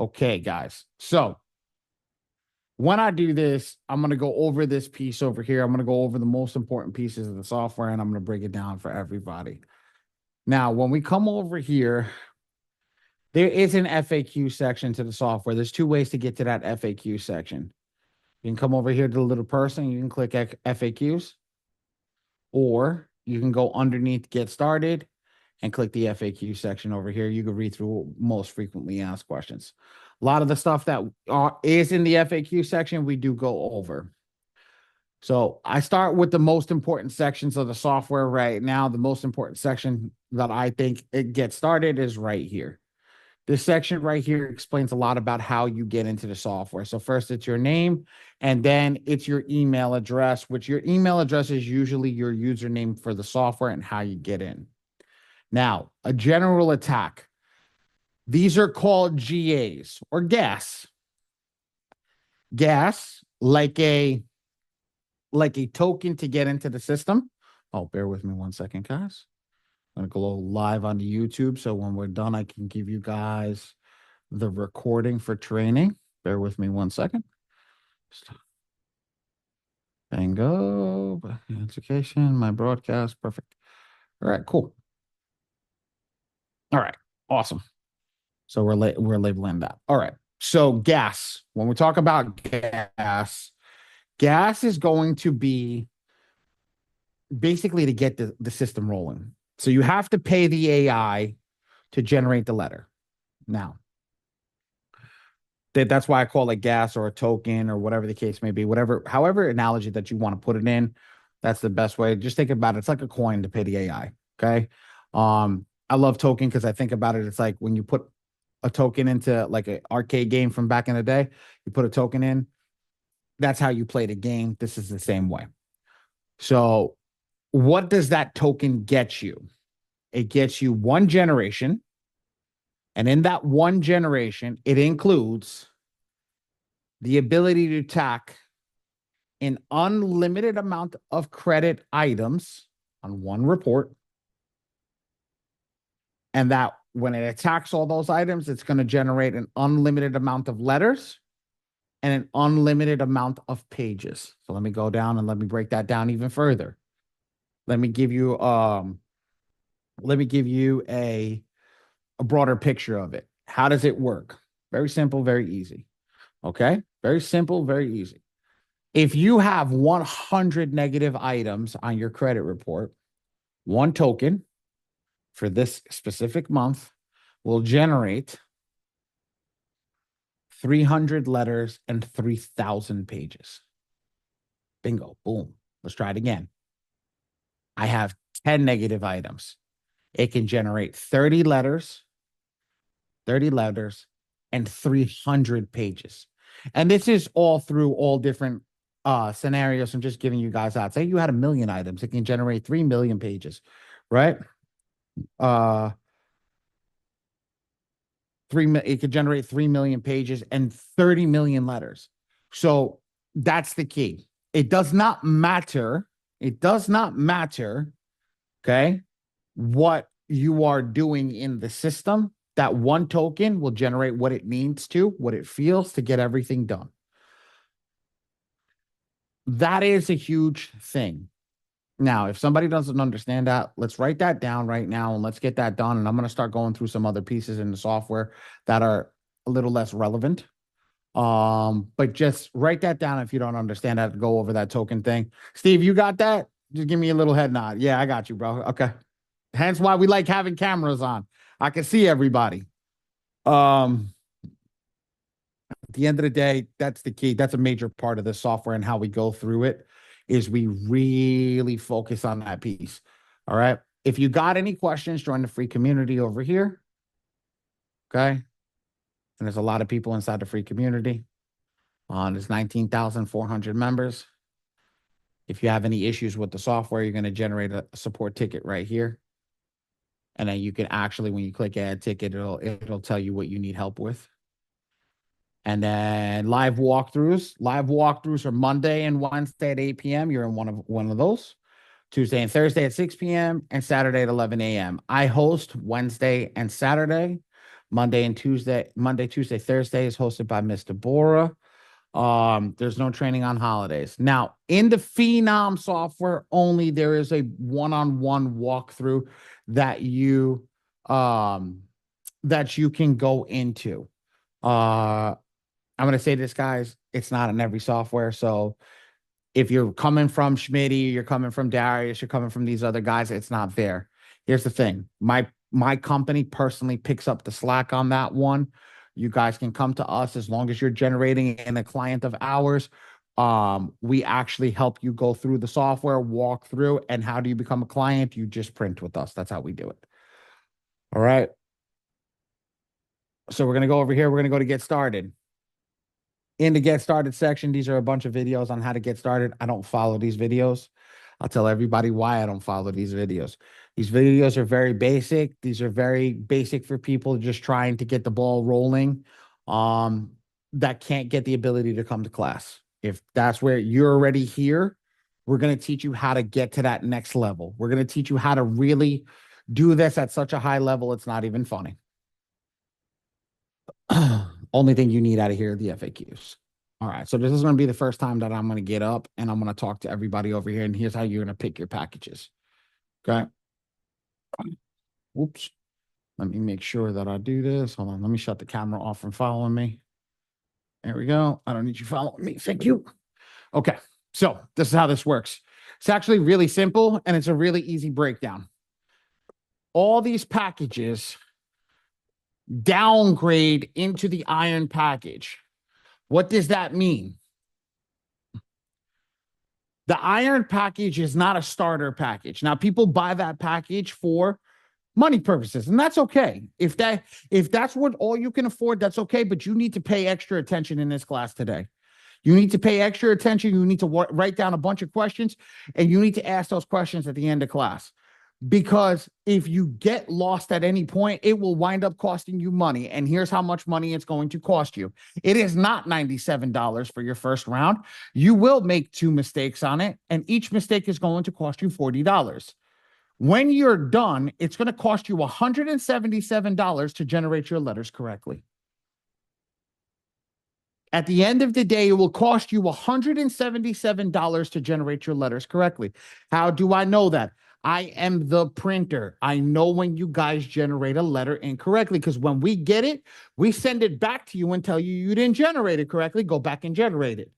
Okay, guys. So when I do this, I'm going to go over this piece over here. I'm going to go over the most important pieces of the software and I'm going to break it down for everybody. Now, when we come over here, there is an FAQ section to the software. There's two ways to get to that FAQ section. You can come over here to the little person. You can click FAQs, or you can go underneath Get Started and click the FAQ section over here. You can read through most frequently asked questions. A lot of the stuff that is in the FAQ section, we do go over. So I start with the most important sections of the software right now. The most important section that I think it gets started is right here. This section right here explains a lot about how you get into the software. So first it's your name, and then it's your email address, which your email address is usually your username for the software and how you get in. Now, a general attack. These are called GAs or gas. Gas, like a token to get into the system. Oh, bear with me one second, guys. I'm going to go live on the YouTube. So when we're done, I can give you guys the recording for training. Bear with me one second. Bingo. Education, my broadcast. Perfect. All right, cool. All right, awesome. So we're labeling that. All right. So gas. When we talk about gas, gas is going to be basically to get the system rolling. So you have to pay the AI to generate the letter. Now, that's why I call it gas or a token or whatever the case may be, however analogy that you want to put it in, that's the best way. Just think about it. It's like a coin to pay the AI. Okay. I love token because I think about it. It's like when you put a token into like an arcade game from back in the day, you put a token in, that's how you play the game. This is the same way. So what does that token get you? It gets you one generation. And in that one generation, it includes the ability to tack an unlimited amount of credit items on one report. And that when it attacks all those items, it's going to generate an unlimited amount of letters and an unlimited amount of pages. So let me go down and let me break that down even further. Let me give you a broader picture of it. How does it work? Very simple, very easy. Okay? Very simple, very easy. If you have 100 negative items on your credit report, one token for this specific month will generate 300 letters and 3,000 pages. Bingo. Boom. Let's try it again. I have 10 negative items. It can generate 30 letters, and 300 pages. And this is all through all different scenarios. I'm just giving you guys out. Say you had 1 million items. It can generate 3 million pages, right? It could generate 3 million pages and 30 million letters. So that's the key. It does not matter. It does not matter, okay, what you are doing in the system. That one token will generate what it needs to, what it feels to get everything done. That is a huge thing. Now, if somebody doesn't understand that, let's write that down right now and let's get that done. And I'm going to start going through some other pieces in the software that are a little less relevant. But just write that down if you don't understand how to go over that token thing. Steve, you got that? Just give me a little head nod. Yeah, I got you, bro. Okay. Hence why we like having cameras on. I can see everybody. At the end of the day, that's the key. That's a major part of the software and how we go through it is we really focus on that piece. All right. If you got any questions, join the free community over here. Okay. And there's a lot of people inside the free community. There's 19,400 members. If you have any issues with the software, you're going to generate a support ticket right here. And then you can actually, when you click add ticket, it'll tell you what you need help with. And then live walkthroughs. Live walkthroughs are Monday and Wednesday at 8 p.m. You're in one of those. Tuesday and Thursday at 6 p.m. and Saturday at 11 a.m. I host Wednesday and Saturday. Monday, Tuesday, Thursday is hosted by Mr. Bora. There's no training on holidays. Now, in the Phenom software only, there is a one-on-one walkthrough that you um that you can go into. I'm gonna say this, guys, it's not in every software. So if you're coming from Schmitty, you're coming from Darius, you're coming from these other guys, it's not there. Here's the thing. My company personally picks up the slack on that one. You guys can come to us as long as you're generating in a client of ours. We actually help you go through the software, walk through, and how do you become a client? You just print with us. That's how we do it. All right. So we're gonna go over here. We're gonna go to get started. In the get started section, these are a bunch of videos on how to get started. I don't follow these videos. I'll tell everybody why I don't follow these videos. These videos are very basic. These are very basic for people just trying to get the ball rolling, that can't get the ability to come to class. If that's where you're already here, we're going to teach you how to get to that next level. We're going to teach you how to really do this at such a high level, it's not even funny. Only thing you need out of here are the FAQs. All right. So this is going to be the first time that I'm going to get up and I'm going to talk to everybody over here. And here's how you're going to pick your packages. Okay. Oops. Let me make sure that I do this. Hold on. Let me shut the camera off from following me. There we go. I don't need you following me. Thank you. Okay. So this is how this works. It's actually really simple and it's a really easy breakdown. All these packages downgrade into the iron package. What does that mean? The iron package is not a starter package. Now, people buy that package for money purposes, and that's okay. If that's what all you can afford, that's okay. But you need to pay extra attention in this class today. You need to pay extra attention. You need to write down a bunch of questions, and you need to ask those questions at the end of class. Because if you get lost at any point, it will wind up costing you money. And here's how much money it's going to cost you. It is not $97 for your first round. You will make 2 mistakes on it, and each mistake is going to cost you $40. When you're done, it's going to cost you $177 to generate your letters correctly. At the end of the day, it will cost you $177 to generate your letters correctly. How do I know that? I am the printer. I know when you guys generate a letter incorrectly, because when we get it, we send it back to you and tell you you didn't generate it correctly. Go back and generate it.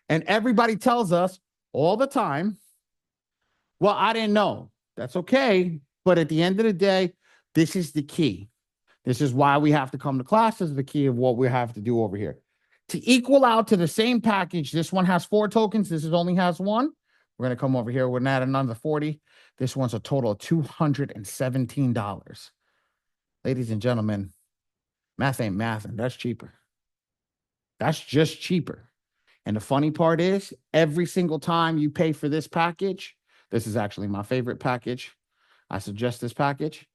And everybody tells us all the time, well, I didn't know. That's okay. But at the end of the day, this is the key. This is why we have to come to class. This is the key of what we have to do over here. To equal out to the same package, this one has 4 tokens. This only has 1. We're going to come over here. We're going to add another 40. This one's a total of $217. Ladies and gentlemen, math ain't math, and that's cheaper. That's just cheaper. And the funny part is, every single time you pay for this package, this is actually my favorite package. I suggest this package.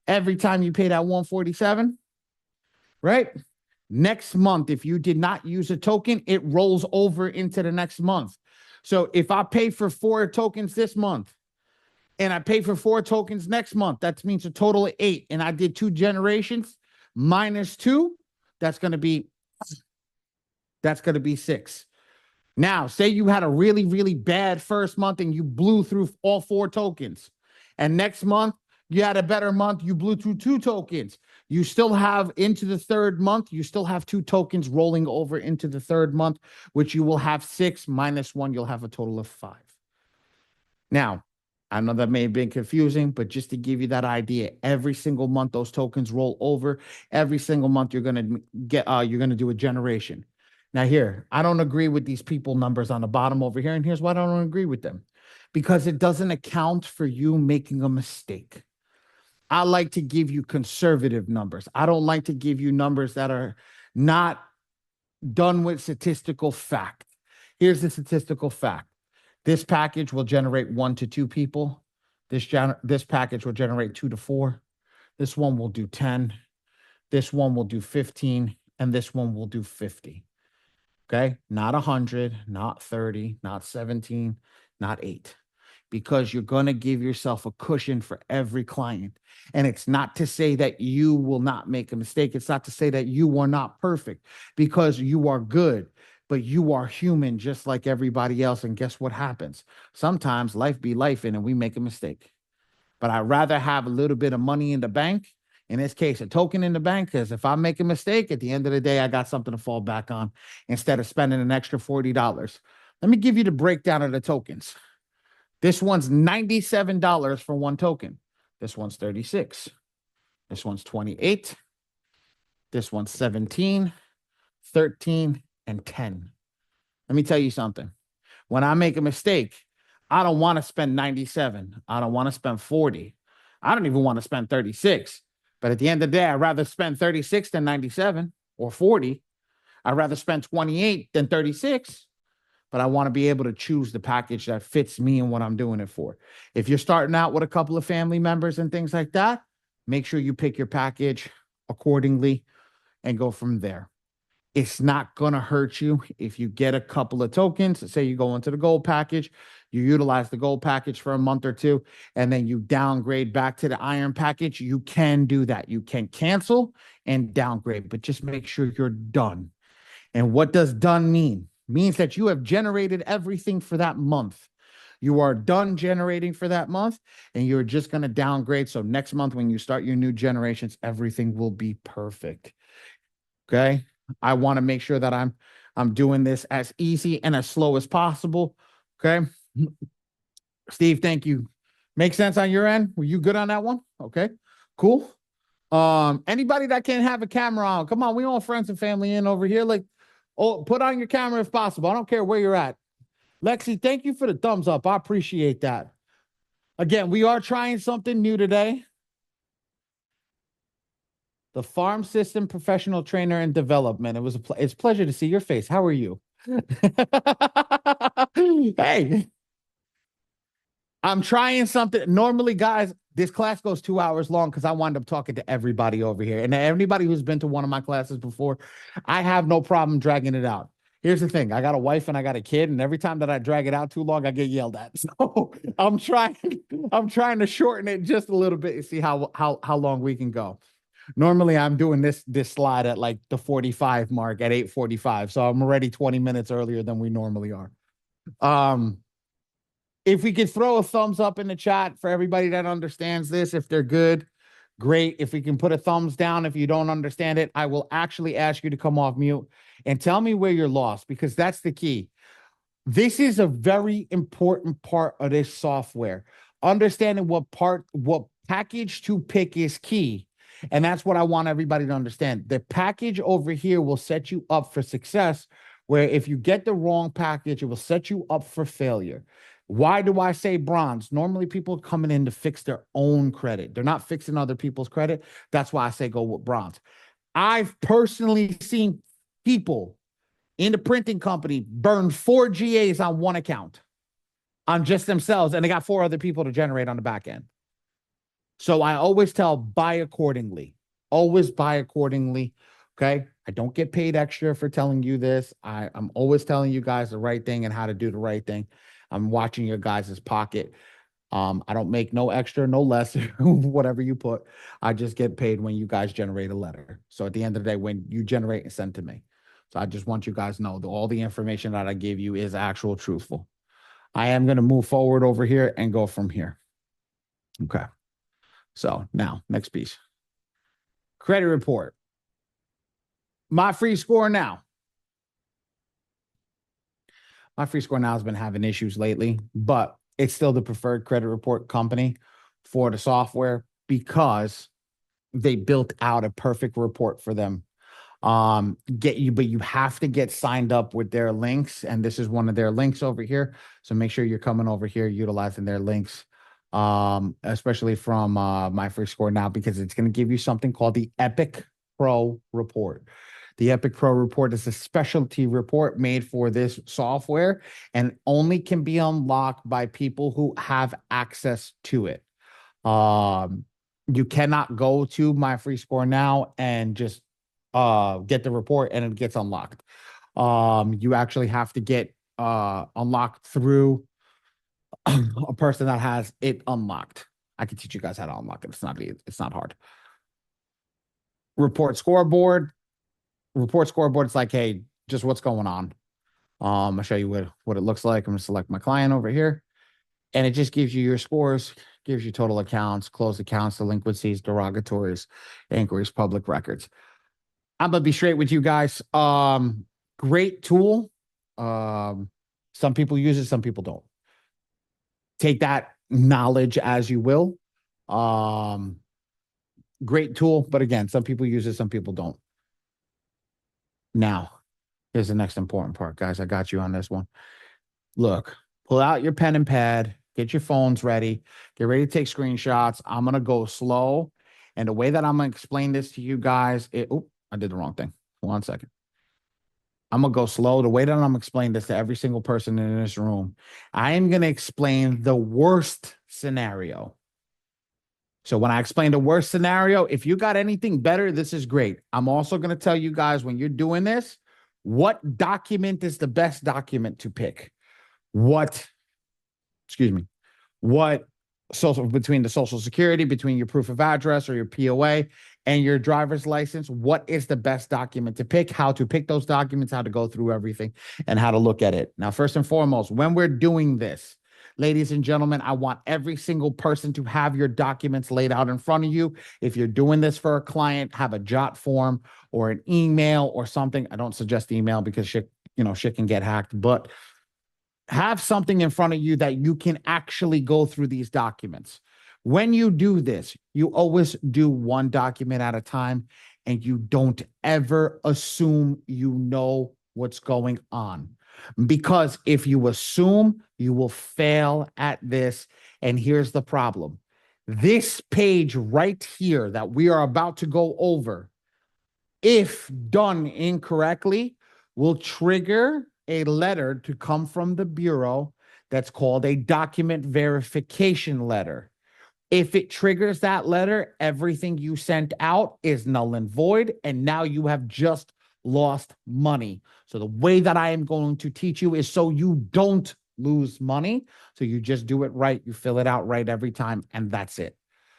Every time you pay that $147, right? Next month, if you did not use a token, it rolls over into the next month. So if I pay for 4 tokens this month and I pay for 4 tokens next month, that means a total of 8. And I did 2 generations minus 2. That's going to be 6. Now, say you had a really, really bad first month and you blew through all 4 tokens. And next month, you had a better month, you blew through 2 tokens. You still have into the 3rd month, you still have 2 tokens rolling over into the 3rd month, which you will have 6 minus 1, you'll have a total of 5. Now, I know that may have been confusing, but just to give you that idea, every single month those tokens roll over. Every single month you're going to do a generation. Now here, I don't agree with these people numbers on the bottom over here, and here's why I don't agree with them. Because it doesn't account for you making a mistake. I like to give you conservative numbers. I don't like to give you numbers that are not done with statistical fact. Here's the statistical fact. This package will generate 1 to 2 people. This package will generate 2 to 4. This one will do 10. This one will do 15. And this one will do 50. Okay? Not 100, not 30, not 17, not 8. because you're going to give yourself a cushion for every client. And it's not to say that you will not make a mistake. It's not to say that you are not perfect, because you are good, but you are human just like everybody else. And guess what happens? Sometimes life be life and we make a mistake. But I'd rather have a little bit of money in the bank, in this case, a token in the bank, because if I make a mistake, at the end of the day, I got something to fall back on instead of spending an extra $40. Let me give you the breakdown of the tokens. This one's $97 for one token. This one's 36. This one's 28. This one's 17, 13, and 10. Let me tell you something. When I make a mistake, I don't want to spend 97. I don't want to spend 40. I don't even want to spend 36. But at the end of the day, I'd rather spend 36 than 97 or 40. I'd rather spend 28 than 36. But I want to be able to choose the package that fits me and what I'm doing it for. If you're starting out with a couple of family members and things like that, make sure you pick your package accordingly and go from there. It's not going to hurt you if you get a couple of tokens. Say you go into the gold package, you utilize the gold package for a month or two, and then you downgrade back to the iron package. You can do that. You can cancel and downgrade, but just make sure you're done. And what does done mean? Means that you have generated everything for that month. You are done generating for that month, and you're just going to downgrade. So next month, when you start your new generations, everything will be perfect. Okay. I want to make sure that I'm doing this as easy and as slow as possible. Okay. Steve, thank you. Make sense on your end? Were you good on that one? Okay. Cool. Anybody that can't have a camera on, come on, we all friends and family in over here. Like, oh, put on your camera if possible. I don't care where you're at. Lexi, thank you for the thumbs up. I appreciate that. Again, we are trying something new today. The Farm System Professional Trainer and Development. It's a pleasure to see your face. How are you? Hey, I'm trying something. Normally, guys, this class goes 2 hours long because I wind up talking to everybody over here. And everybody who's been to one of my classes before, I have no problem dragging it out. Here's the thing. I got a wife and I got a kid, and every time that I drag it out too long, I get yelled at. So I'm trying to shorten it just a little bit and see how long we can go. Normally, I'm doing this slide at like the 45 mark at 8:45. So I'm already 20 minutes earlier than we normally are. If we could throw a thumbs up in the chat for everybody that understands this, if they're good, great. If we can put a thumbs down if you don't understand it, I will actually ask you to come off mute and tell me where you're lost, because that's the key. This is a very important part of this software. Understanding what package to pick is key. And that's what I want everybody to understand. The package over here will set you up for success, where if you get the wrong package, it will set you up for failure. Why do I say bronze? Normally people are coming in to fix their own credit. They're not fixing other people's credit. That's why I say go with bronze. I've personally seen people in the printing company burn 4 GAs on one account on just themselves, and they got 4 other people to generate on the back end. So I always tell, buy accordingly. Always buy accordingly. Okay. I don't get paid extra for telling you this. I'm always telling you guys the right thing and how to do the right thing. I'm watching your guys' pocket. I don't make no extra, no less, whatever you put. I just get paid when you guys generate a letter. So at the end of the day, when you generate and send to me. So I just want you guys to know that all the information that I give you is actual truthful. I am going to move forward over here and go from here. Okay. So now, next piece. Credit report. My free score now. My free score now has been having issues lately, but it's still the preferred credit report company for the software because they built out a perfect report for them. But you have to get signed up with their links, and this is one of their links over here. So make sure you're coming over here utilizing their links, especially from my free score now, because it's going to give you something called the Epic Pro report. The Epic Pro report is a specialty report made for this software and only can be unlocked by people who have access to it. You cannot go to my free score now and just get the report and it gets unlocked. You actually have to get unlocked through a person that has it unlocked. I can teach you guys how to unlock it. It's not hard. Report scoreboard. Report scoreboard. It's like, hey, just what's going on. I'll show you what it looks like. I'm gonna select my client over here, and it just gives you your scores, gives you total accounts, closed accounts, delinquencies, derogatories, inquiries, public records. I'm gonna be straight with you guys. Great tool. Some people use it, some people don't. Take that knowledge as you will. Um, Great tool, but again, some people use it, some people don't. Now, here's the next important part, guys. I got you on this one. Look, pull out your pen and pad, get your phones ready, get ready to take screenshots. I'm gonna go slow. And the way that I'm gonna explain this to you guys, I did the wrong thing. 1 second. I'm gonna go slow. The way that I'm gonna explain this to every single person in this room, I am gonna explain the worst scenario. So when I explain the worst scenario, if you got anything better, this is great. I'm also gonna tell you guys when you're doing this, what document is the best document to pick. Excuse me, what social between the social security, between your proof of address or your POA and your driver's license, what is the best document to pick, how to pick those documents, how to go through everything, and how to look at it. Now, first and foremost, when we're doing this, ladies and gentlemen, I want every single person to have your documents laid out in front of you. If you're doing this for a client, have a jot form or an email or something. I don't suggest email because shit can get hacked, but have something in front of you that you can actually go through these documents. When you do this, you always do one document at a time, and you don't ever assume you know what's going on. Because if you assume, you will fail at this. And here's the problem. This page right here that we are about to go over, if done incorrectly, will trigger a letter to come from the Bureau that's called a document verification letter. If it triggers that letter, everything you sent out is null and void, and now you have just lost money. So the way that I am going to teach you is so you don't lose money. So you just do it right. You fill it out right every time, and that's it.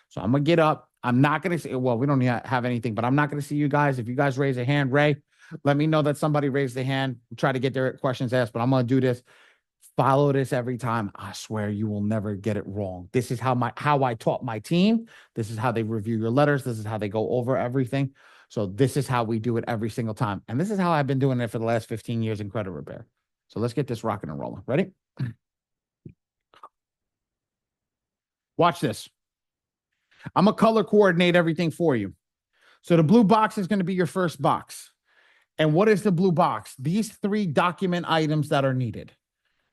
So I'm going to get up. I'm not going to say, well, we don't have anything, but I'm not going to see you guys. If you guys raise a hand, Ray, let me know that somebody raised their hand. Try to get their questions asked, but I'm going to do this. Follow this every time. I swear you will never get it wrong. This is how I taught my team. This is how they review your letters. This is how they go over everything. So this is how we do it every single time. And this is how I've been doing it for the last 15 years in credit repair. So let's get this rocking and rolling. Ready? Watch this. I'm going to color coordinate everything for you. So the blue box is going to be your first box. And what is the blue box? These 3 document items that are needed.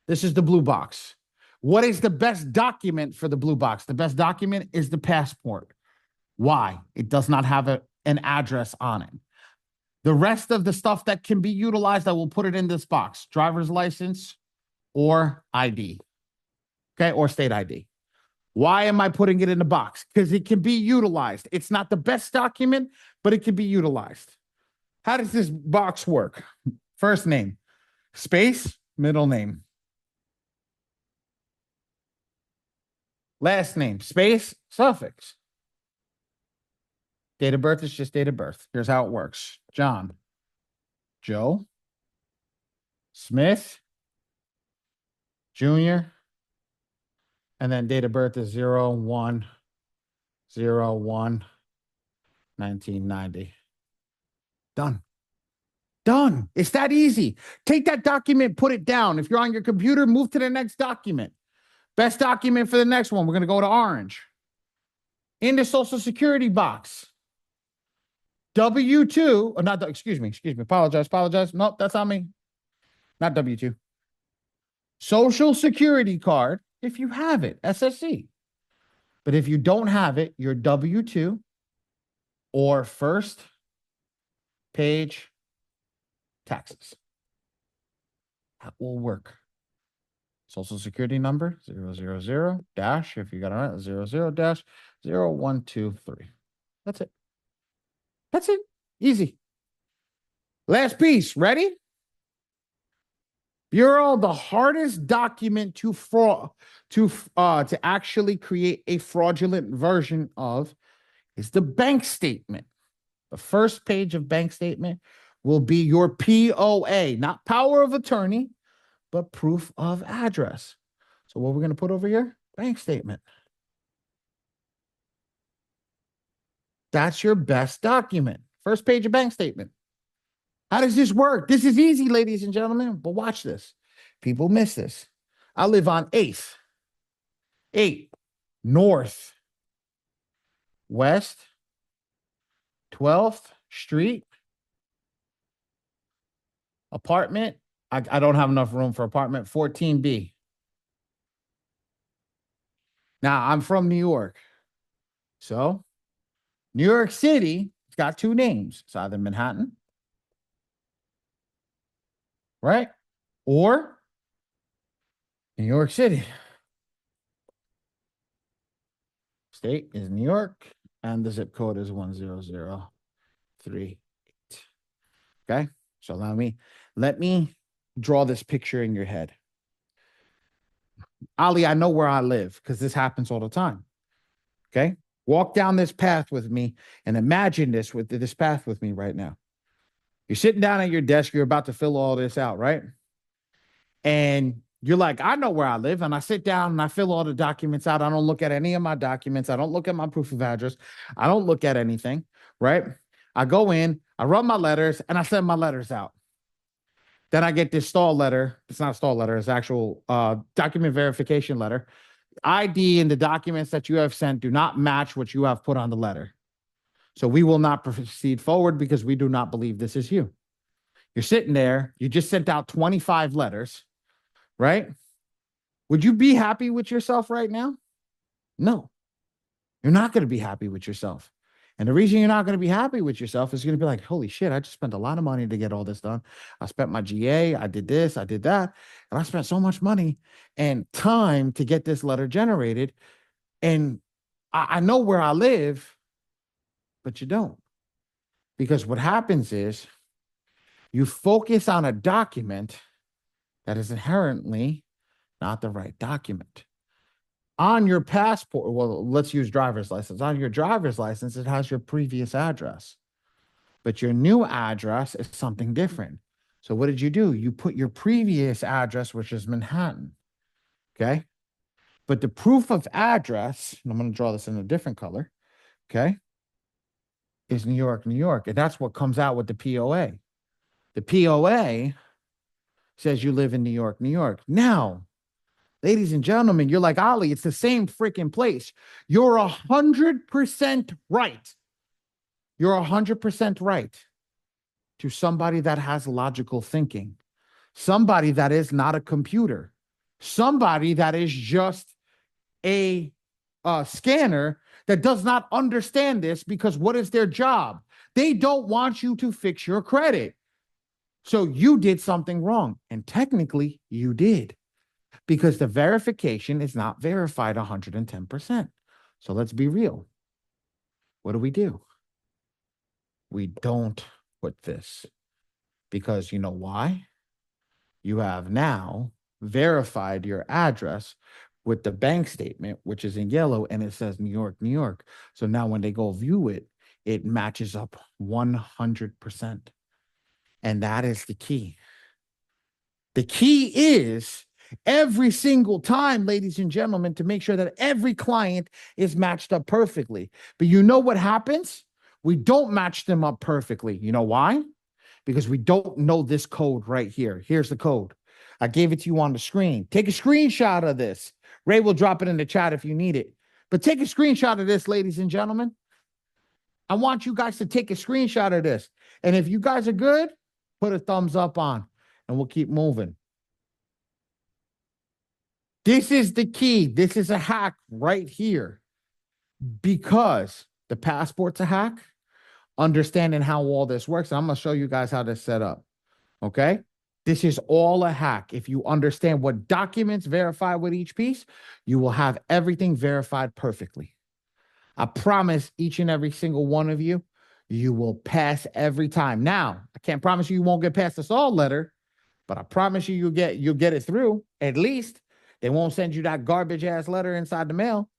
This is the blue box. What is the best document for the blue box? The best document is the passport. Why? It does not have an address on it. The rest of the stuff that can be utilized, I will put it in this box. Driver's license or ID. Okay, or state ID. Why am I putting it in the box? Because it can be utilized. It's not the best document, but it can be utilized. How does this box work? First name, space, middle name. Last name, space, suffix. Date of birth is just date of birth. Here's how it works. John, Joe, Smith, Jr., and then date of birth is 01/01/1990. Done. Done. It's that easy. Take that document, put it down. If you're on your computer, move to the next document. Best document for the next one. We're going to go to orange. In the Social Security box. W-2, or not, excuse me. Apologize. Nope, that's on me. Not W-2. Social Security card, if you have it, SSC. But if you don't have it, your W-2 or first page taxes. That will work. Social Security number 000 dash, if you got it right, 00 dash 0123. That's it. That's it. Easy. Last piece. Ready? Bureau, the hardest document to actually create a fraudulent version of is the bank statement. The first page of bank statement will be your POA, not power of attorney, but proof of address. So what we're going to put over here? Bank statement. That's your best document. First page of bank statement. How does this work? This is easy, ladies and gentlemen, but watch this. People miss this. I live on 8th North West 12th Street, apartment. I don't have enough room for apartment 14B. Now, I'm from New York. So, New York City, it's got two names. It's either Manhattan, right? Or New York City. State is New York, and the zip code is 10038. Okay? So let me draw this picture in your head. Ali, I know where I live because this happens all the time. Okay? Walk down this path with me and imagine this path with me right now. You're sitting down at your desk, you're about to fill all this out, right? And you're like, I know where I live. And I sit down and I fill all the documents out. I don't look at any of my documents. I don't look at my proof of address. I don't look at anything, right? I go in, I run my letters, and I send my letters out. Then I get this stall letter. It's not a stall letter, it's actual document verification letter. ID and the documents that you have sent do not match what you have put on the letter. So we will not proceed forward because we do not believe this is you. You're sitting there, you just sent out 25 letters, right? Would you be happy with yourself right now? No, you're not going to be happy with yourself. And the reason you're not going to be happy with yourself is going to be like, holy shit, I just spent a lot of money to get all this done. I spent my GA, I did this, I did that, and I spent so much money and time to get this letter generated. And I know where I live, but you don't. Because what happens is you focus on a document that is inherently not the right document. On your passport, well, let's use driver's license. On your driver's license, it has your previous address, but your new address is something different. So what did you do? You put your previous address, which is Manhattan, okay? But the proof of address, and I'm going to draw this in a different color, okay, is New York, New York. And that's what comes out with the POA. The POA says you live in New York, New York. Now, ladies and gentlemen, you're like, Ali, it's the same freaking place. You're 100% right. You're 100% right to somebody that has logical thinking, somebody that is not a computer, somebody that is just a scanner that does not understand this because what is their job? They don't want you to fix your credit. So you did something wrong. And technically, you did. Because the verification is not verified 110%. So let's be real. What do? We don't put this. Because you know why? You have now verified your address with the bank statement, which is in yellow, and it says New York, New York. So now when they go view it, it matches up 100%. And that is the key. The key is every single time, ladies and gentlemen, to make sure that every client is matched up perfectly. But you know what happens? We don't match them up perfectly. You know why? Because we don't know this code right here. Here's the code. I gave it to you on the screen. Take a screenshot of this. Ray will drop it in the chat if you need it. But take a screenshot of this, ladies and gentlemen. I want you guys to take a screenshot of this. And if you guys are good, put a thumbs up on, and we'll keep moving. This is the key. This is a hack right here. Because the passport's a hack, understanding how all this works. And I'm going to show you guys how this is set up. Okay? This is all a hack. If you understand what documents verify with each piece, you will have everything verified perfectly. I promise each and every single one of you, you will pass every time. Now, I can't promise you won't get past the SAL letter, But I promise you, you'll get it through. At least they won't send you that garbage ass letter inside the mail.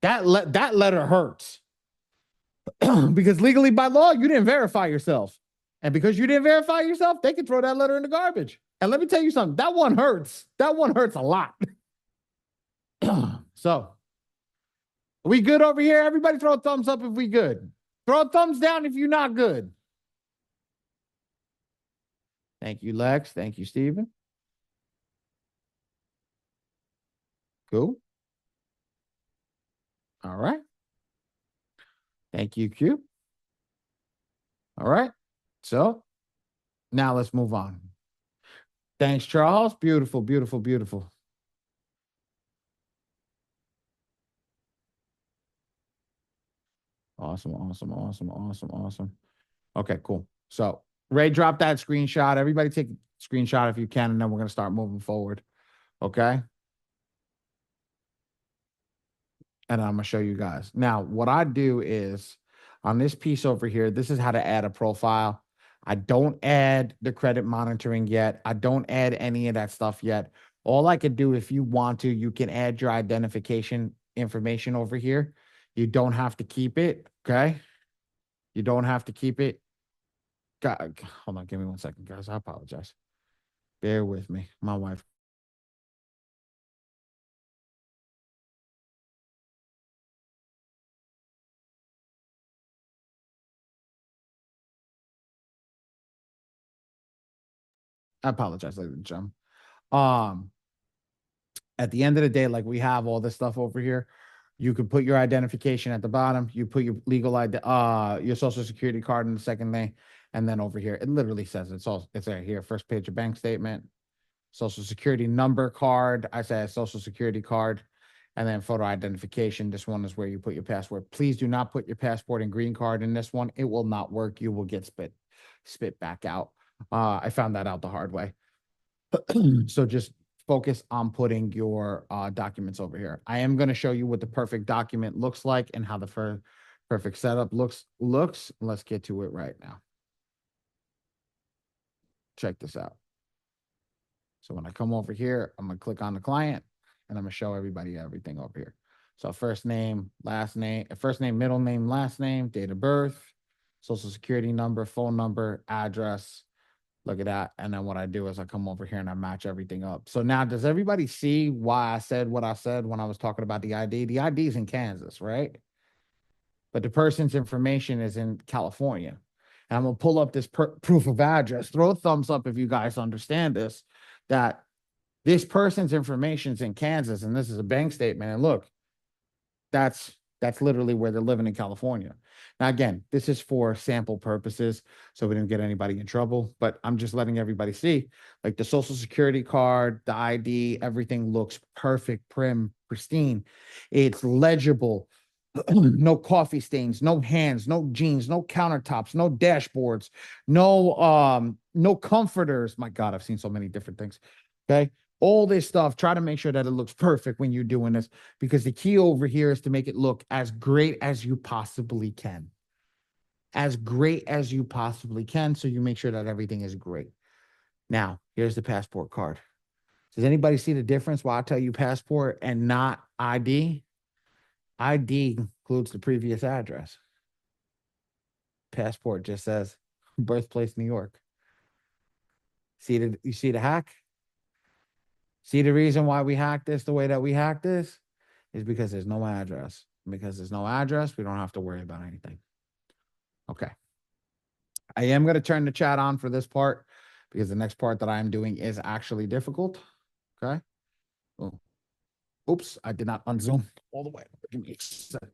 That letter hurts because legally by law you didn't verify yourself, and because you didn't verify yourself, they can throw that letter in the garbage. And let me tell you something. That one hurts. That one hurts a lot. So, are we good over here? Everybody throw a thumbs up if we good. Throw a thumbs down if you're not good. Thank you, Lex. Thank you, Steven. Cool. All right. Thank you, Q. All right. So now let's move on. Thanks, Charles. Beautiful, beautiful, beautiful. Awesome, awesome, awesome, awesome, awesome. Okay, cool. So Ray, drop that screenshot. Everybody take a screenshot if you can, and then we're going to start moving forward. Okay. And I'm going to show you guys. Now, what I do is on this piece over here, this is how to add a profile. I don't add the credit monitoring yet. I don't add any of that stuff yet. All I could do, if you want to, you can add your identification information over here. You don't have to keep it. Okay. You don't have to keep it. God, hold on. Give me 1 second, guys. I apologize. Bear with me. My wife. I apologize, ladies and gentlemen. Um, at the end of the day, like we have all this stuff over here. You could put your identification at the bottom. You put your legal ID, your social security card in the second thing, and then over here, it literally says it's right here. First page of bank statement, social security number card. I say social security card, and then photo identification. This one is where you put your passport. Please do not put your passport and green card in this one. It will not work. You will get spit back out. I found that out the hard way. So just focus on putting your documents over here. I am going to show you what the perfect document looks like and how the perfect setup looks. Let's get to it right now. Check this out. So when I come over here, I'm going to click on the client and I'm going to show everybody everything over here. So first name, middle name, last name, date of birth, social security number, phone number, address. Look at that. And then what I do is I come over here and I match everything up. So now, does everybody see why I said what I said when I was talking about the ID? The ID is in Kansas, right? But the person's information is in California. And I'm going to pull up this proof of address. Throw a thumbs up if you guys understand this, that this person's information is in Kansas and this is a bank statement. And look, that's literally where they're living in California. Now, again, this is for sample purposes, so we didn't get anybody in trouble, but I'm just letting everybody see, like the social security card, the ID, everything looks perfect, prim, pristine. It's legible. No coffee stains, no hands, no jeans, no countertops, no dashboards, no comforters. My God, I've seen so many different things. Okay. All this stuff, try to make sure that it looks perfect when you're doing this, because the key over here is to make it look as great as you possibly can. As great as you possibly can. So you make sure that everything is great. Now, here's the passport card. Does anybody see the difference why I tell you passport and not ID? ID includes the previous address. Passport just says birthplace, New York. You see the hack? See the reason why we hacked this the way that we hacked this is because there's no address. Because there's no address, we don't have to worry about anything. Okay. I am going to turn the chat on for this part because the next part that I'm doing is actually difficult. Okay. Oh. Oops, I did not unzoom all the way. Give me a second.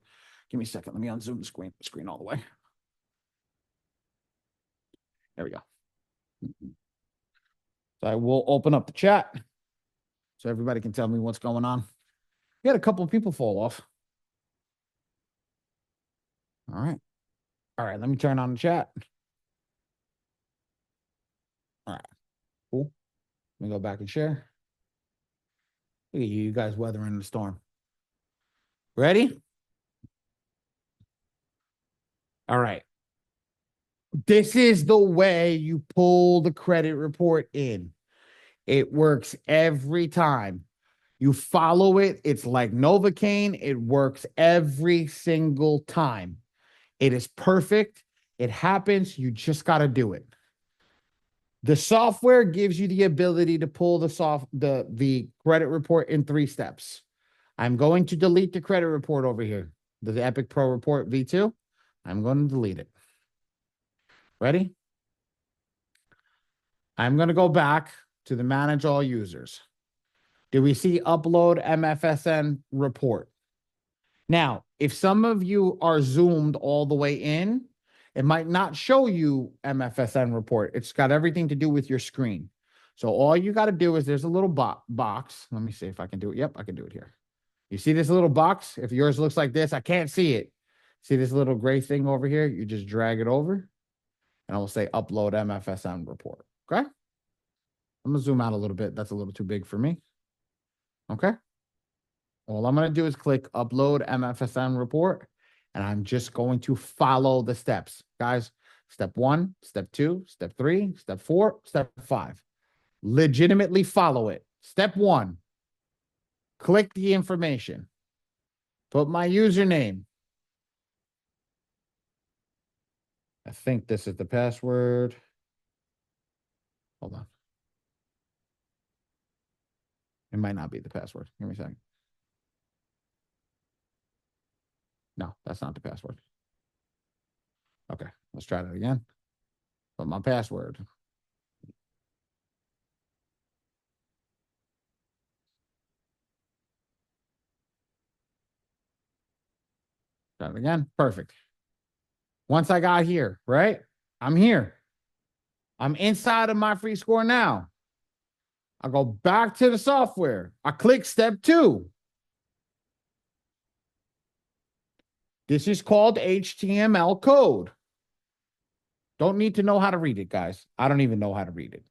Let me unzoom the screen all the way. There we go. So I will open up the chat so everybody can tell me what's going on. We had a couple of people fall off. All right. All right, let me turn on the chat. All right, cool. Let me go back and share. Look at you guys weathering the storm. Ready? All right. This is the way you pull the credit report in. It works every time. You follow it, it's like Novocaine. It works every single time. It is perfect. It happens. You just got to do it. The software gives you the ability to pull the credit report in 3 steps. I'm going to delete the credit report over here, the Epic Pro Report V2. I'm going to delete it. Ready? I'm going to go back to the manage all users. Do we see upload MFSN report? Now, if some of you are zoomed all the way in, it might not show you MFSN report. It's got everything to do with your screen. So all you got to do is there's a little box. Let me see if I can do it. Yep, I can do it here. You see this little box? If yours looks like this, I can't see it. See this little gray thing over here? You just drag it over and I will say upload MFSN report. Okay. I'm going to zoom out a little bit. That's a little too big for me. Okay. All I'm going to do is click upload MFSN report, and I'm just going to follow the steps. Guys, step 1, step 2, step 3, step 4, step 5. Legitimately follow it. Step 1, click the information. Put my username. I think this is the password. Hold on. It might not be the password. Give me a second. No, that's not the password. Okay, let's try that again. Put my password. Try it again. Perfect. Once I got here, right? I'm here. I'm inside of my free score now. I go back to the software. I click step 2. This is called HTML code. Don't need to know how to read it, guys. I don't even know how to read it.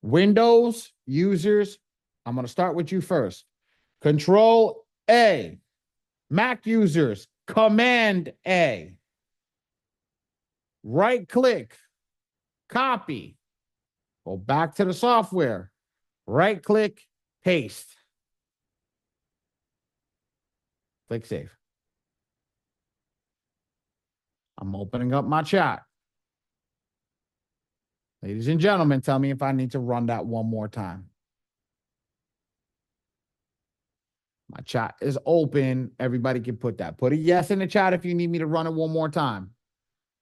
Windows users, I'm going to start with you first. Control A. Mac users, Command A. Right click, copy. Go back to the software. Right click, paste. Click save. I'm opening up my chat. Ladies and gentlemen, tell me if I need to run that one more time. My chat is open. Everybody can put that. Put a yes in the chat if you need me to run it one more time.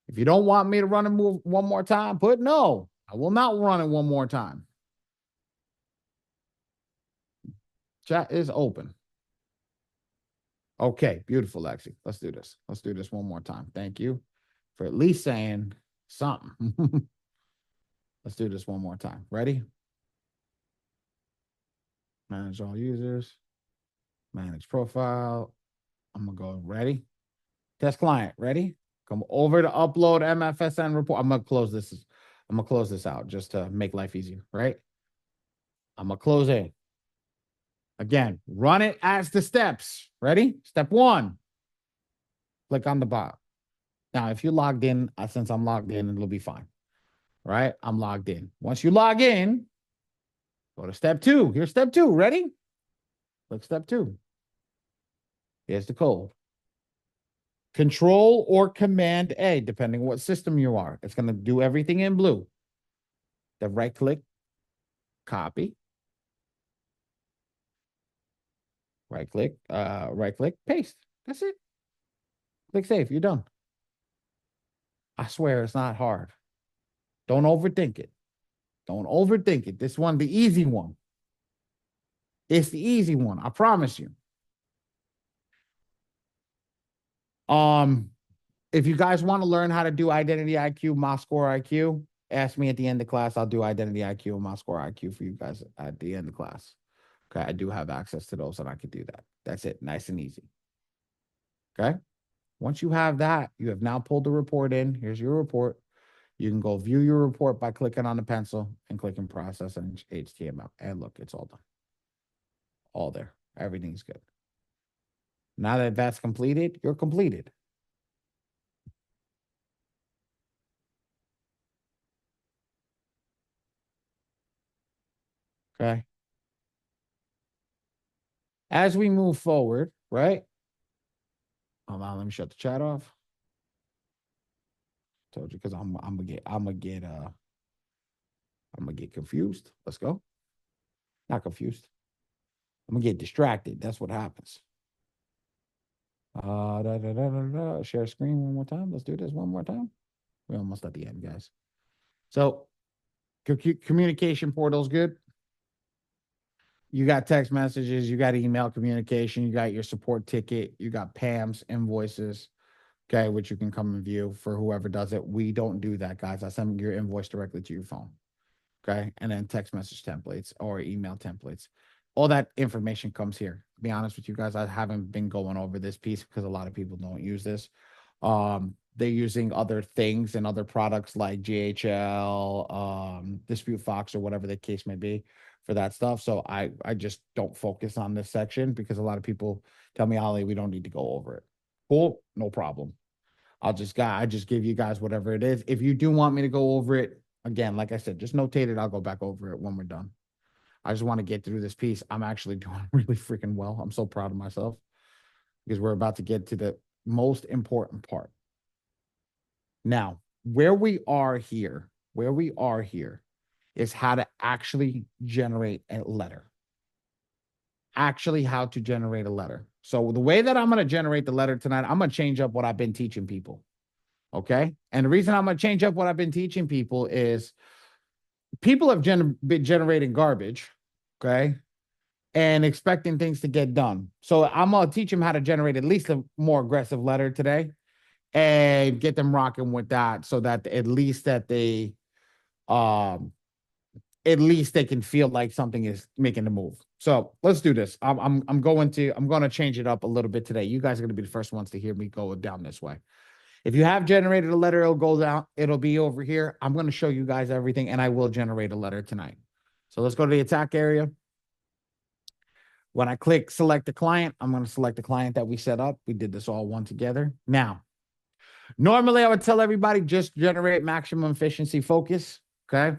If you don't want me to run it one more time, put no. I will not run it one more time. Chat is open. Okay, beautiful, Lexi. Let's do this. Let's do this one more time. Thank you for at least saying something. Let's do this one more time. Ready? Manage all users. Manage profile. I'm going to go ready. Test client. Ready? Come over to upload MFSN report. I'm going to close this. I'm going to close this out just to make life easier, right? I'm going to close it. Again, run it as the steps. Ready? Step 1. Click on the bot. Now, if you logged in, since I'm logged in, it'll be fine. Right? I'm logged in. Once you log in, go to step 2. Here's step 2. Ready? Click step 2. Here's the code. Control or Command A, depending on what system you are. It's going to do everything in blue. Then right click, copy. Right click, paste. That's it. Click save. You're done. I swear it's not hard. Don't overthink it. Don't overthink it. This one, the easy one. It's the easy one. I promise you. If you guys want to learn how to do Identity IQ, My Score IQ, ask me at the end of class. I'll do Identity IQ and My Score IQ for you guys at the end of class. Okay, I do have access to those and I can do that. That's it. Nice and easy. Okay. Once you have that, you have now pulled the report in. Here's your report. You can go view your report by clicking on the pencil and clicking process and HTML. And look, it's all done. All there. Everything's good. Now that that's completed, you're completed. Okay. As we move forward, right? Hold on, let me shut the chat off. Told you because I'm gonna get confused. Let's go. Not confused. I'm gonna get distracted. That's what happens. Share screen one more time. Let's do this one more time. We're almost at the end, guys. So communication portal's good. You got text messages, you got email communication, you got your support ticket, you got PAMs, invoices, okay, which you can come and view for whoever does it. We don't do that, guys. I send your invoice directly to your phone. Okay. And then text message templates or email templates. All that information comes here. To be honest with you guys, I haven't been going over this piece because a lot of people don't use this. They're using other things and other products like GHL, Dispute Fox, or whatever the case may be for that stuff. So I just don't focus on this section because a lot of people tell me, Ali, we don't need to go over it. Cool, no problem. I just give you guys whatever it is. If you do want me to go over it, again, like I said, just notate it. I'll go back over it when we're done. I just want to get through this piece. I'm actually doing really freaking well. I'm so proud of myself because we're about to get to the most important part. Now, where we are here is how to actually generate a letter. Actually, how to generate a letter. So the way that I'm going to generate the letter tonight, I'm going to change up what I've been teaching people. Okay. And the reason I'm going to change up what I've been teaching people is people have been generating garbage. Okay. And expecting things to get done. So I'm going to teach them how to generate at least a more aggressive letter today and get them rocking with that so that um, at least they can feel like something is making a move. So let's do this. I'm going to change it up a little bit today. You guys are going to be the first ones to hear me go down this way. If you have generated a letter, it'll go down. It'll be over here. I'm going to show you guys everything, and I will generate a letter tonight. So let's go to the attack area. When I click select the client, I'm going to select the client that we set up. We did this all one together. Now, normally I would tell everybody just generate maximum efficiency focus. Okay.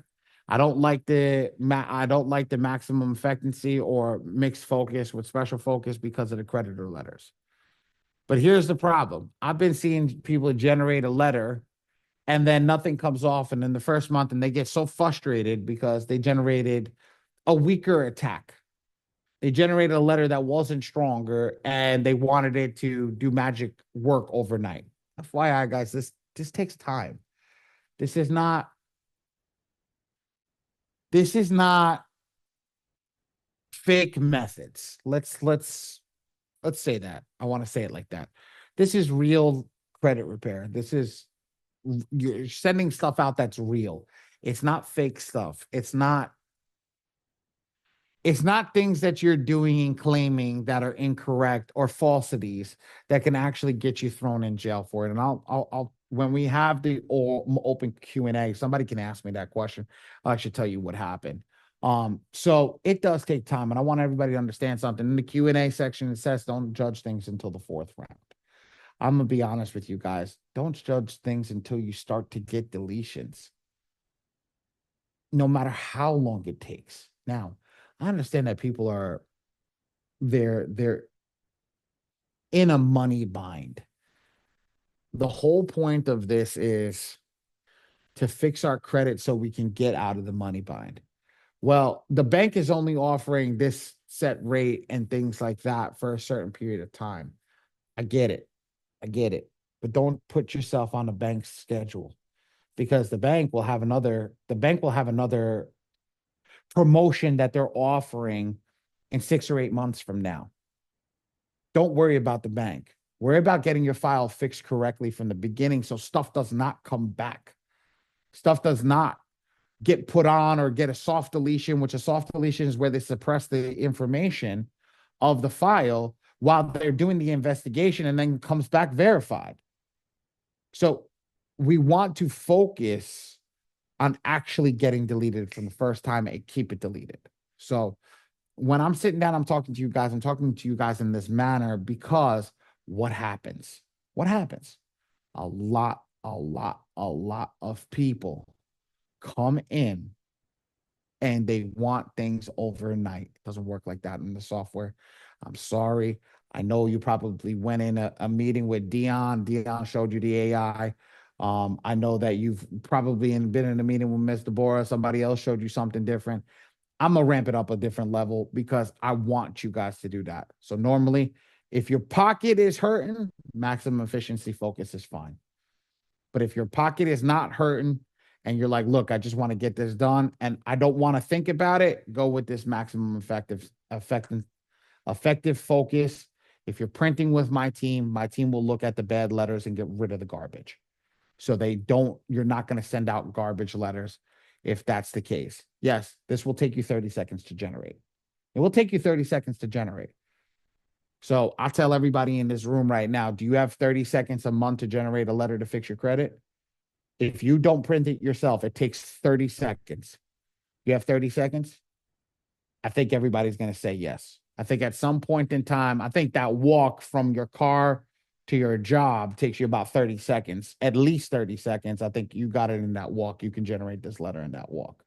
I don't like the maximum efficiency or mixed focus with special focus because of the creditor letters. But here's the problem. I've been seeing people generate a letter and then nothing comes off. And in the first month, and they get so frustrated because they generated a weaker attack. They generated a letter that wasn't stronger and they wanted it to do magic work overnight. FYI, guys, this takes time. This is not fake methods. Let's say that. I want to say it like that. This is real credit repair. You're sending stuff out that's real. It's not fake stuff. It's not things that you're doing and claiming that are incorrect or falsities that can actually get you thrown in jail for it. And I'll when we have the open Q&A, somebody can ask me that question. I'll actually tell you what happened. So it does take time, and I want everybody to understand something. In the Q&A section, it says don't judge things until the fourth round. I'm gonna be honest with you guys. Don't judge things until you start to get deletions, no matter how long it takes. Now, I understand that people are they're in a money bind. The whole point of this is to fix our credit so we can get out of the money bind. Well, the bank is only offering this set rate and things like that for a certain period of time. I get it. I get it. But don't put yourself on the bank's schedule because the bank will have another promotion that they're offering in 6 or 8 months from now. Don't worry about the bank. Worry about getting your file fixed correctly from the beginning so stuff does not come back. Stuff does not get put on or get a soft deletion, which a soft deletion is where they suppress the information of the file while they're doing the investigation and then comes back verified. So we want to focus on actually getting deleted from the first time and keep it deleted. So when I'm sitting down, I'm talking to you guys in this manner because what happens? What happens? A lot of people come in and they want things overnight. It doesn't work like that in the software. I'm sorry. I know you probably went in a meeting with Dion. Dion showed you the AI. I know that you've probably been in a meeting with Ms. Deborah. Somebody else showed you something different. I'm gonna ramp it up a different level because I want you guys to do that. So normally, if your pocket is hurting, maximum efficiency focus is fine. But if your pocket is not hurting and you're like, look, I just want to get this done and I don't want to think about it, go with this maximum effective focus. If you're printing with my team will look at the bad letters and get rid of the garbage. So you're not going to send out garbage letters if that's the case. Yes, this will take you 30 seconds to generate. It will take you 30 seconds to generate. So I'll tell everybody in this room right now, do you have 30 seconds a month to generate a letter to fix your credit? If you don't print it yourself, it takes 30 seconds. You have 30 seconds? I think everybody's going to say yes. I think at some point in time, I think that walk from your car to your job takes you about 30 seconds, at least 30 seconds. I think you got it in that walk. You can generate this letter in that walk.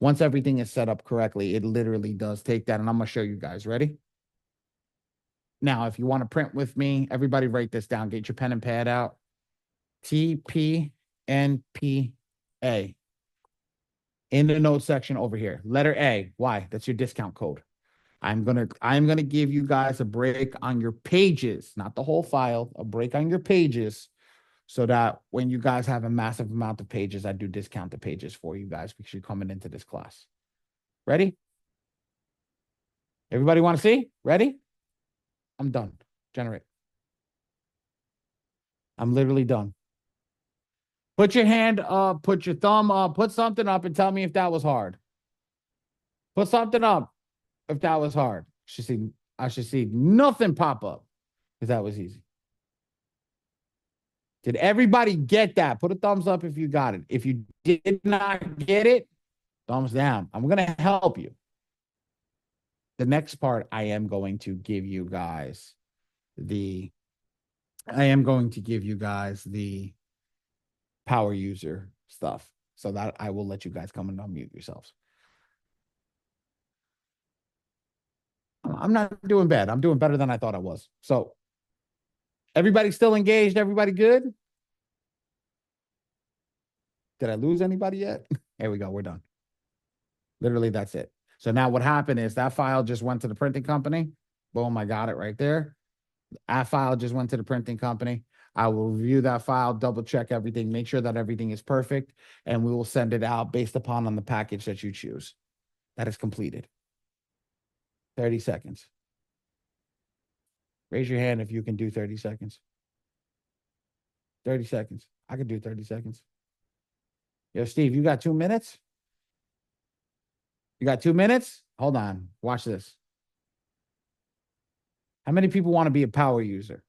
Once everything is set up correctly, it literally does take that. And I'm going to show you guys. Ready? Now, if you want to print with me, everybody write this down. Get your pen and pad out. TPNPA. In the notes section over here. Letter A. Why? That's your discount code. I'm gonna give you guys a break on your pages, not the whole file, a break on your pages, so that when you guys have a massive amount of pages, I do discount the pages for you guys because you're coming into this class. Ready? Everybody want to see? Ready? I'm done. Generate. I'm literally done. Put your hand up, put your thumb up, put something up and tell me if that was hard. Put something up if that was hard. I should see nothing pop up if that was easy. Did everybody get that? Put a thumbs up if you got it. If you did not get it, thumbs down. I'm going to help you. The next part, I am going to give you guys the power user stuff so that I will let you guys come and unmute yourselves. I'm not doing bad. I'm doing better than I thought I was. So everybody still engaged? Everybody good? Did I lose anybody yet? Here we go. We're done. Literally, that's it. So now what happened is that file just went to the printing company. Boom, I got it right there. That file just went to the printing company. I will review that file, double check everything, make sure that everything is perfect, and we will send it out based upon on the package that you choose. That is completed. 30 seconds. Raise your hand if you can do 30 seconds. 30 seconds. I can do 30 seconds. Yo, Steve, you got 2 minutes? You got 2 minutes? Hold on. Watch this. How many people want to be a power user?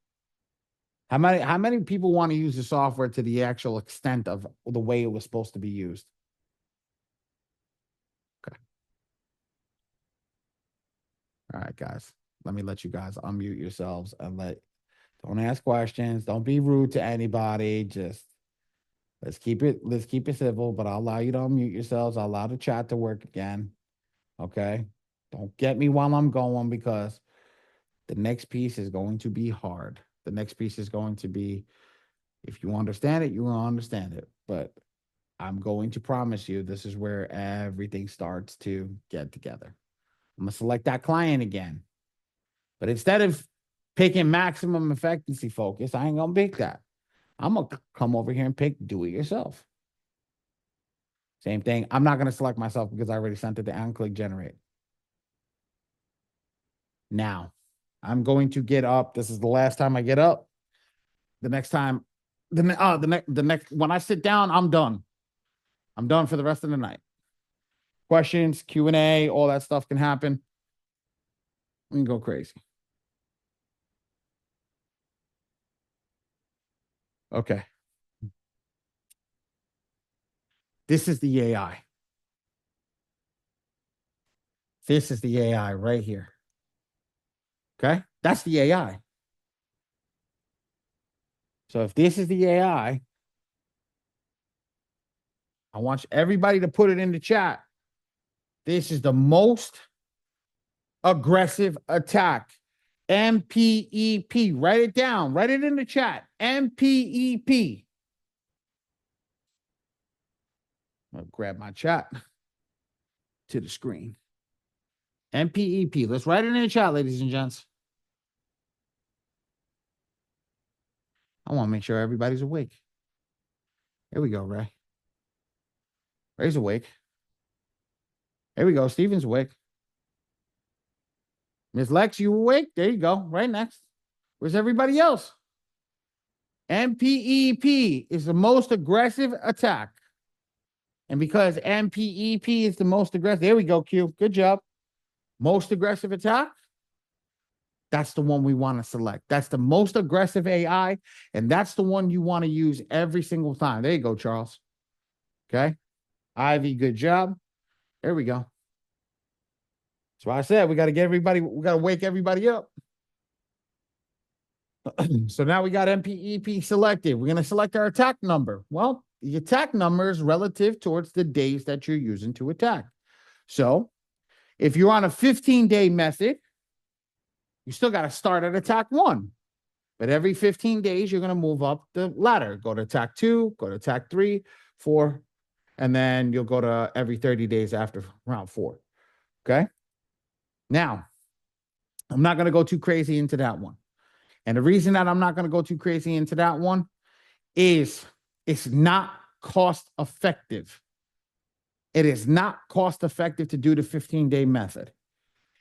How many people want to use the software to the actual extent of the way it was supposed to be used? Okay. All right, guys. Let me let you guys unmute yourselves and don't ask questions. Don't be rude to anybody. Just let's keep it civil, but I'll allow you to unmute yourselves. I'll allow the chat to work again. Okay. Don't get me while I'm going because the next piece is going to be hard. The next piece is going to be, if you understand it, you will understand it. But I'm going to promise you, this is where everything starts to get together. I'm going to select that client again. But instead of picking maximum effectiveness focus, I ain't going to pick that. I'm going to come over here and pick do it yourself. Same thing. I'm not going to select myself because I already sent it to and click generate. Now, I'm going to get up. This is the last time I get up. The next time, the next when I sit down, I'm done. I'm done for the rest of the night. Questions, Q&A, all that stuff can happen. We can go crazy. Okay. This is the AI. This is the AI right here. Okay. That's the AI. So if this is the AI, I want everybody to put it in the chat. This is the most aggressive attack. MPEP. Write it down. Write it in the chat. MPEP. I'll grab my chat to the screen. MPEP. Let's write it in the chat, ladies and gents. I want to make sure everybody's awake. Here we go, Ray. Ray's awake. Here we go. Steven's awake. Miss Lex, you awake? There you go. Right next. Where's everybody else? MPEP is the most aggressive attack. And because MPEP is the most aggressive, there we go, Q. Good job. Most aggressive attack. That's the one we want to select. That's the most aggressive AI. And that's the one you want to use every single time. There you go, Charles. Okay. Ivy, good job. There we go. That's why I said we got to get everybody, we got to wake everybody up. So now we got MPEP selected. We're going to select our attack number. Well, the attack number is relative towards the days that you're using to attack. So if you're on a 15-day method, you still got to start at attack 1. But every 15 days, you're going to move up the ladder. Go to attack 2, go to attack 3, 4, and then you'll go to every 30 days after round 4. Okay? Now, I'm not going to go too crazy into that one. And the reason that I'm not going to go too crazy into that one is it's not cost effective. It is not cost effective to do the 15-day method.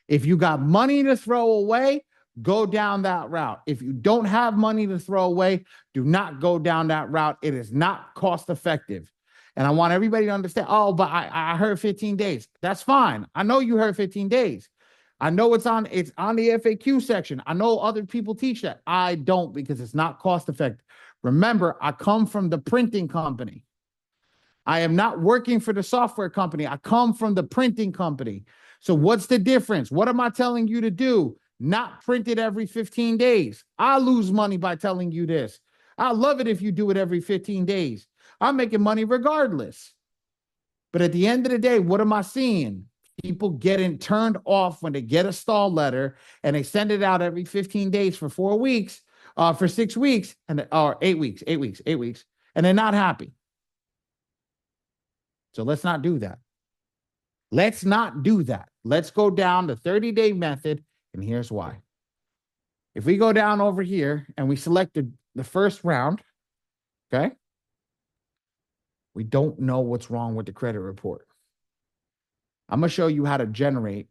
If you got money to throw away, go down that route. If you don't have money to throw away, do not go down that route. It is not cost effective. And I want everybody to understand, oh, but I heard 15 days. That's fine. I know you heard 15 days. I know it's on the FAQ section. I know other people teach that. I don't, because it's not cost effective. Remember, I come from the printing company. I am not working for the software company. I come from the printing company. So what's the difference? What am I telling you to do? Not print it every 15 days. I lose money by telling you this. I love it if you do it every 15 days. I'm making money regardless. But at the end of the day, what am I seeing? People getting turned off when they get a stall letter and they send it out every 15 days for 4 weeks, for 6 weeks, or 8 weeks, 8 weeks, 8 weeks, and they're not happy. So let's not do that. Let's not do that. Let's go down the 30-day method, and here's why. If we go down over here and we select the first round, okay, we don't know what's wrong with the credit report. I'm going to show you how to generate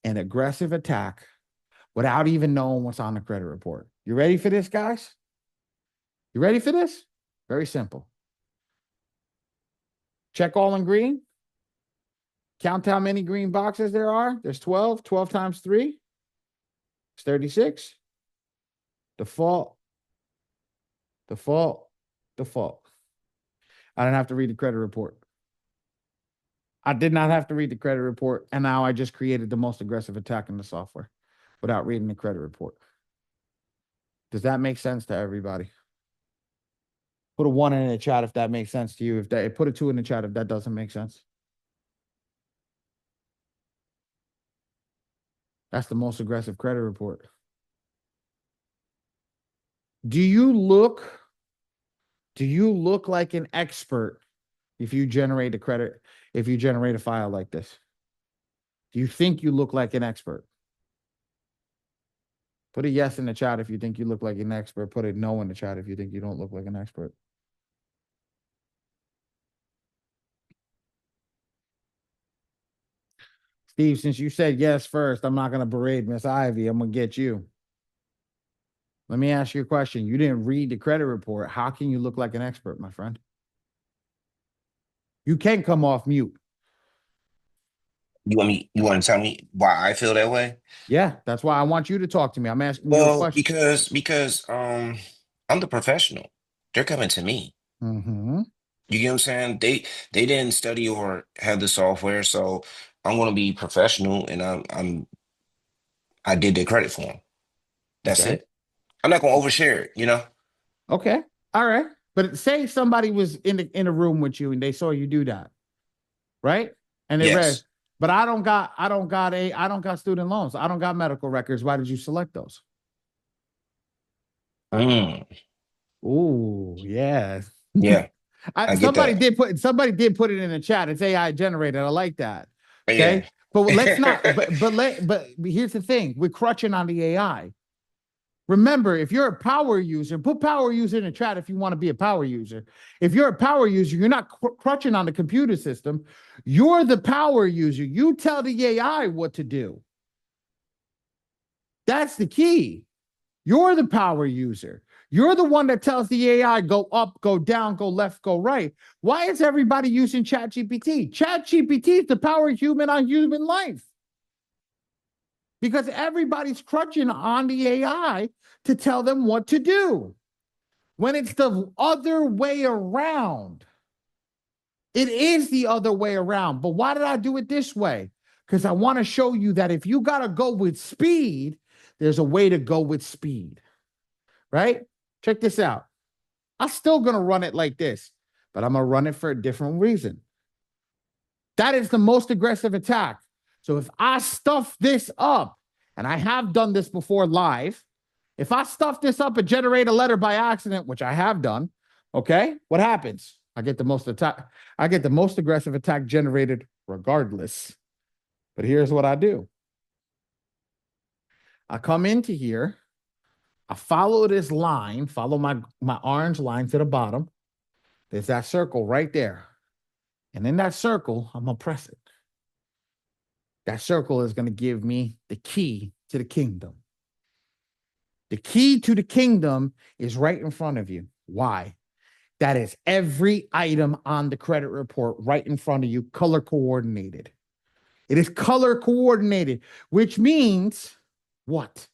an aggressive attack without even knowing what's on the credit report. You ready for this, guys? You ready for this? Very simple. Check all in green. Count how many green boxes there are. There's 12. 12 times 3 is 36. Default. Default. Default. I didn't have to read the credit report. I did not have to read the credit report, and now I just created the most aggressive attack in the software without reading the credit report. Does that make sense to everybody? Put a 1 in the chat if that makes sense to you. Put a 2 in the chat if that doesn't make sense. That's the most aggressive credit report. Do you look like an expert if you generate a file like this? Do you think you look like an expert? Put a yes in the chat if you think you look like an expert. Put a no in the chat if you think you don't look like an expert. Steve, since you said yes first, I'm not going to berate Miss Ivy. I'm going to get you. Let me ask you a question. You didn't read the credit report. How can you look like an expert, my friend? You can come off mute. You want to tell me why I feel that way? Yeah, that's why I want you to talk to me. I'm asking you a question. Because I'm the professional. They're coming to me. Mm-hmm. You get what I'm saying? They didn't study or have the software, so I'm gonna be professional and I did their credit for them. That's Okay. it. I'm not gonna overshare it, you know? Okay. All right. But say somebody was in a room with you and they saw you do that, right? And it read, Yes. but I don't got student loans. I don't got medical records. Why did you select those? Mm, Ooh, yeah. yeah, I get Somebody that. did put it in the chat. It's AI generated. I like that. Yeah. Okay. But let's not, but here's the thing. We're crutching on the AI. Remember, if you're a power user, put power user in the chat if you want to be a power user. If you're a power user, you're not crutching on the computer system. You're the power user. You tell the AI what to do. That's the key. You're the power user. You're the one that tells the AI go up, go down, go left, go right. Why is everybody using ChatGPT? ChatGPT is the power human on human life because everybody's crutching on the AI to tell them what to do. When it's the other way around, it is the other way around. But why did I do it this way? Because I want to show you that if you got to go with speed, there's a way to go with speed, right? Check this out. I'm still going to run it like this, but I'm going to run it for a different reason. That is the most aggressive attack. So if I stuff this up, and I have done this before live, if I stuff this up and generate a letter by accident, which I have done, okay, what happens? I get the most attack. I get the most aggressive attack generated regardless. But here's what I do. I come into here. I follow this line, follow my orange line to the bottom. There's that circle right there. And in that circle, I'm going to press it. That circle is going to give me the key to the kingdom. The key to the kingdom is right in front of you. Why? That is every item on the credit report right in front of you, color coordinated. It is color coordinated, which means what?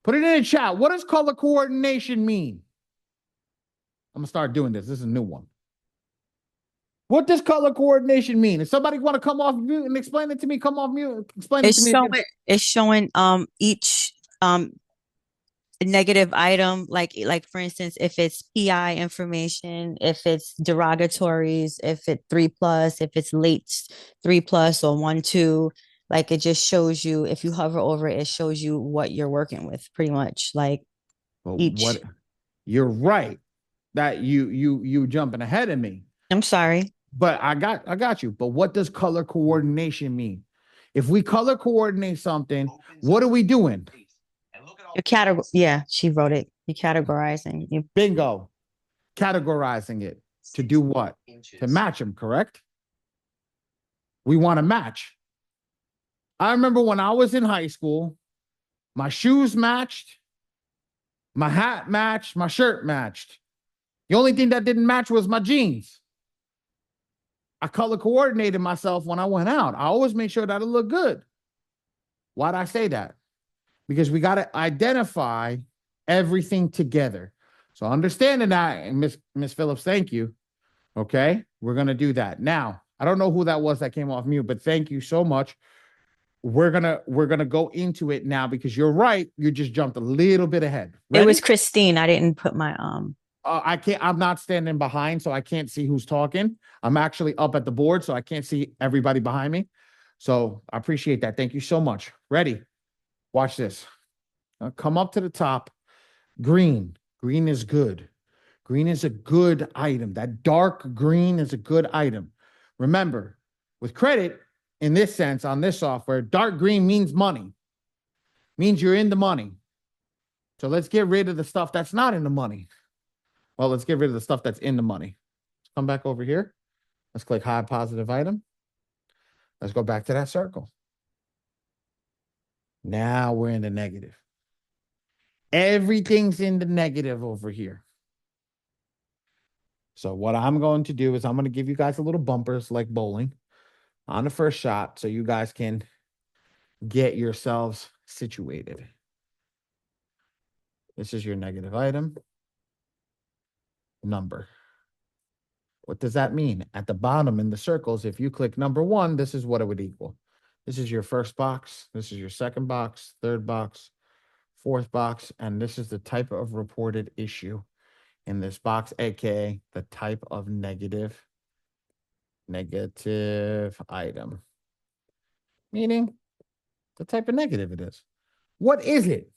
Put it in the chat. What does color coordination mean? I'm going to start doing this. This is a new one. What does color coordination mean? If somebody want to come off mute and explain it to me, come off mute. Explain it to It's me showing again. it's showing each negative item, like for instance, if it's PI information, if it's derogatories, if it's 3 plus, if it's late 3 plus or 1 2, like it just shows you. If you hover over it, it shows you what you're working with, pretty much. Like Well, each. what you're right that you jumping ahead of me. I'm sorry. But I got you. But what does color coordination mean? If we color coordinate something, what are we doing? Your category. Yeah, she wrote it. You're categorizing. You. Bingo. Categorizing it to do what? To match them, correct? We want to match. I remember when I was in high school, my shoes matched, my hat matched, my shirt matched. The only thing that didn't match was my jeans. I color coordinated myself when I went out. I always made sure that it looked good. Why'd I say that? Because we got to identify everything together. So understanding that, and Miss Phillips, thank you. Okay, we're gonna do that now. I don't know who that was that came off mute, but thank you so much. We're gonna go into it now because you're right. You just jumped a little bit ahead. It was Ready? Christine. I didn't put my I can't. I'm not standing behind, so I can't see who's talking. I'm actually up at the board, so I can't see everybody behind me. So I appreciate that. Thank you so much. Ready? Watch this. Come up to the top. Green. Green is good. Green is a good item. That dark green is a good item. Remember, with credit, in this sense, on this software, dark green means money, means you're in the money. So let's get rid of the stuff that's not in the money. Well, let's get rid of the stuff that's in the money. Let's come back over here. Let's click high positive item. Let's go back to that circle. Now we're in the negative. Everything's in the negative over here. So what I'm going to do is I'm going to give you guys a little bumpers like bowling on the first shot so you guys can get yourselves situated. This is your negative item number. What does that mean? At the bottom in the circles, if you click number 1, this is what it would equal. This is your first box. This is your second box, third box, fourth box, and this is the type of reported issue in this box, aka the type of negative negative item. Meaning the type of negative it is. What is it?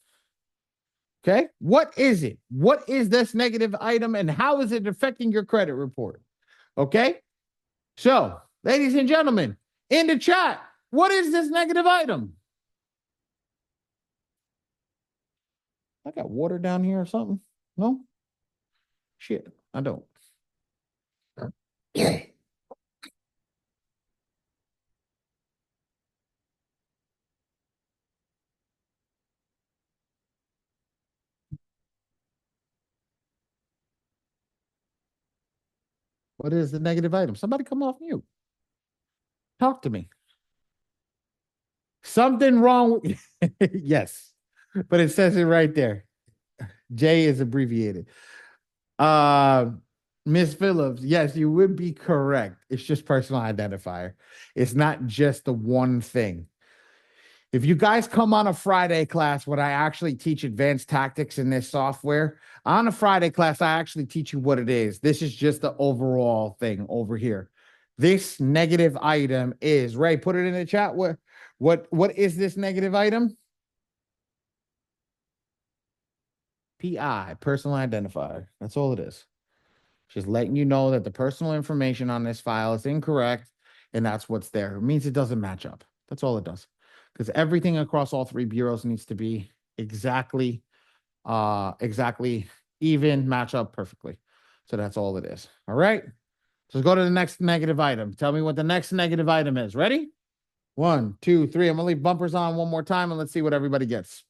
Okay. What is it? What is this negative item and how is it affecting your credit report? Okay. So, ladies and gentlemen, in the chat, what is this negative item? I got water down here or something. No? Shit, I don't. What is the negative item? Somebody come off mute. Talk to me. Something wrong with yes, but it says it right there. J is abbreviated. Miss Phillips, yes, you would be correct. It's just personal identifier. It's not just the one thing. If you guys come on a Friday class, when I actually teach advanced tactics in this software, on a Friday class, I actually teach you what it is. This is just the overall thing over here. This negative item is, Ray, put it in the chat. What is this negative item? PI, personal identifier. That's all it is. Just letting you know that the personal information on this file is incorrect, and that's what's there. It means it doesn't match up. That's all it does. Because everything across all three bureaus needs to be exactly even, match up perfectly. So that's all it is. All right. So let's go to the next negative item. Tell me what the next negative item is. Ready? 1, 2, 3. I'm gonna leave bumpers on one more time and let's see what everybody gets.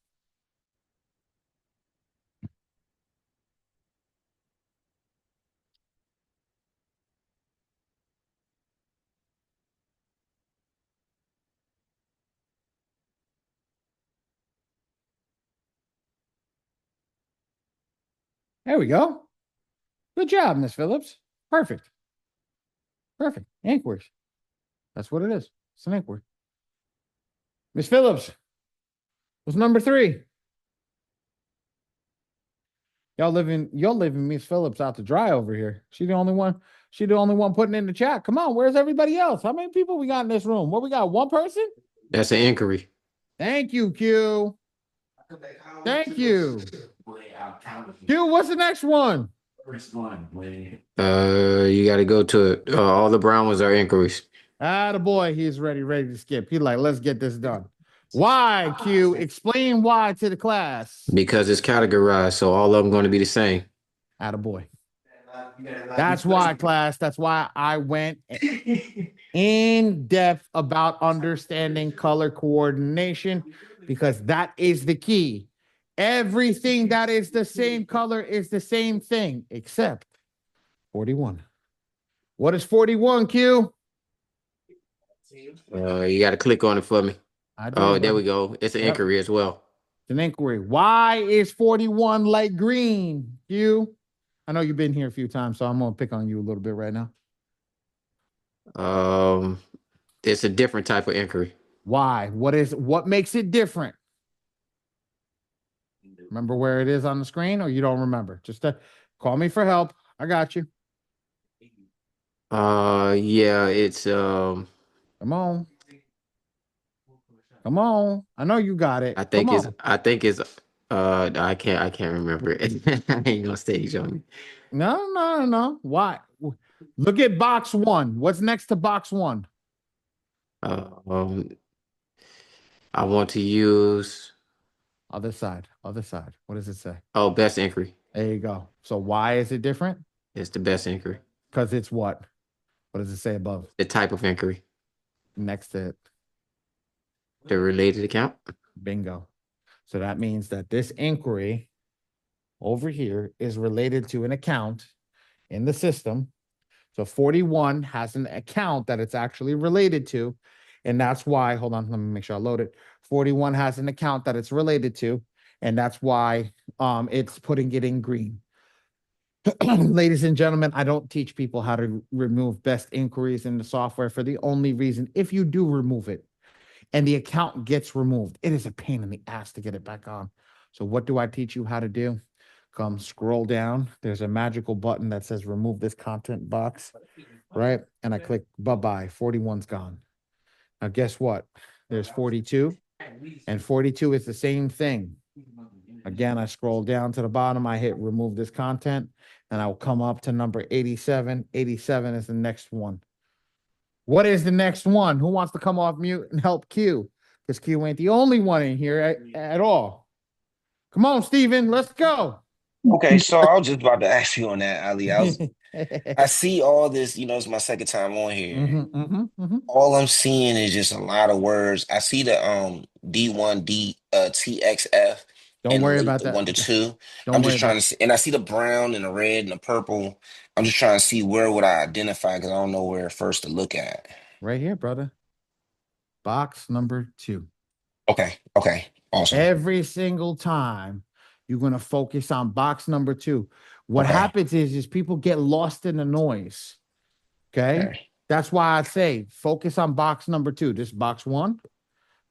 There we go. Good job, Miss Phillips. Perfect. Perfect. Inquiries. That's what it is. It's an inquiry. Miss Phillips was number 3. Y'all leaving Miss Phillips out to dry over here. She's the only one putting in the chat. Come on, where's everybody else? How many people we got in this room? What we got? One person? That's an inquiry. Thank you, Q. Thank you. Q, what's the next one? You got to go to it. All the brown ones are inquiries. Attaboy, he's ready to skip. He's like, let's get this done. Why, Q? Explain why to the class. Because it's categorized, so all of them going to be the same. Attaboy. That's why, class. That's why I went in depth about understanding color coordination, because that is the key. Everything that is the same color is the same thing, except 41. What is 41, Q? You got to click on it for me. There we go. It's an inquiry as well. It's an inquiry. Why is 41 light green, Q? I know you've been here a few times, so I'm going to pick on you a little bit right now. It's a different type of inquiry. Why? What makes it different? Remember where it is on the screen, or you don't remember? Just call me for help. I got you. Yeah, it's Come on. Come on. I know you got it. I think it's I can't remember it. I ain't gonna stage on me. No. Why? Look at box 1. What's next to box 1? I want to use Other side. What does it say? Oh, best inquiry. There you go. So why is it different? It's the best inquiry. Because it's what? What does it say above? The type of inquiry. Next to it. The related account. Bingo. So that means that this inquiry over here is related to an account in the system. So 41 has an account that it's actually related to. And that's why, hold on, let me make sure I load it. 41 has an account that it's related to. And that's why it's putting it in green. Ladies and gentlemen, I don't teach people how to remove best inquiries in the software for the only reason, if you do remove it and the account gets removed, it is a pain in the ass to get it back on. So what do I teach you how to do? Come scroll down. There's a magical button that says remove this content box. right? And I click bye-bye, 41's gone. Now, guess what? There's 42, and 42 is the same thing. Again, I scroll down to the bottom, I hit remove this content, and I'll come up to number 87. 87 is the next one. What is the next one? Who wants to come off mute and help Q? Because Q ain't the only one in here at all. Come on, Steven, let's go. Okay, so I was just about to ask you on that, Ali. I see all this, it's my second time on here. All I'm seeing is just a lot of words. I see the D1, TXF Don't and the worry late about the that. 1 to 2. Don't I'm worry just trying about to see, and I see the brown and the red and the purple. I'm just trying to see where would I identify because I don't know where first to look at. right here, brother. Box number 2. Okay, awesome. Every single time you're going to focus on box number 2. What Okay, happens is people get lost in the noise. Okay. okay, That's why I say focus on box number 2. This is box 1,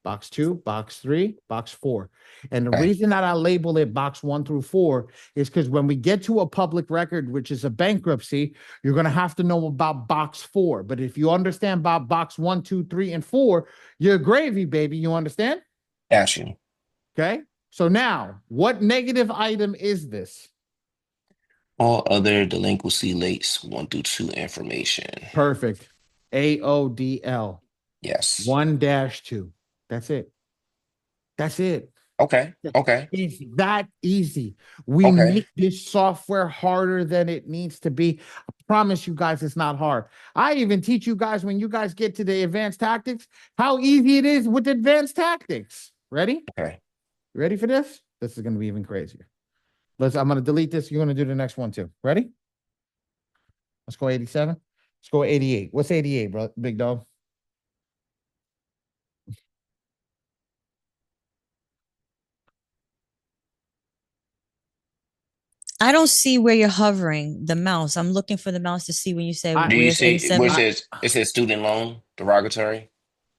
box 2, box 3, box 4. And the okay. reason that I label it box 1 through 4 is because when we get to a public record, which is a bankruptcy, you're going to have to know about box 4. But if you understand about box 1, 2, 3, and 4, you're gravy, baby. You understand? Got you. Okay. So now, what negative item is this? All other delinquency lates 1 through 2 information. Perfect. AODL Yes. 1-2. That's it. That's it. Okay, It's that easy. We okay. make this software harder than it needs to be. I promise you guys it's not hard. I even teach you guys when you guys get to the advanced tactics, how easy it is with advanced tactics. Ready? Okay. Ready for this? This is going to be even crazier. I'm going to delete this. You're going to do the next one too. Ready? Let's go 87. Let's go 88. What's 88, bro? Big dog. I don't see where you're hovering the mouse. I'm looking for the mouse to see when you say I, Do you where's see where A7. it says student loan, derogatory,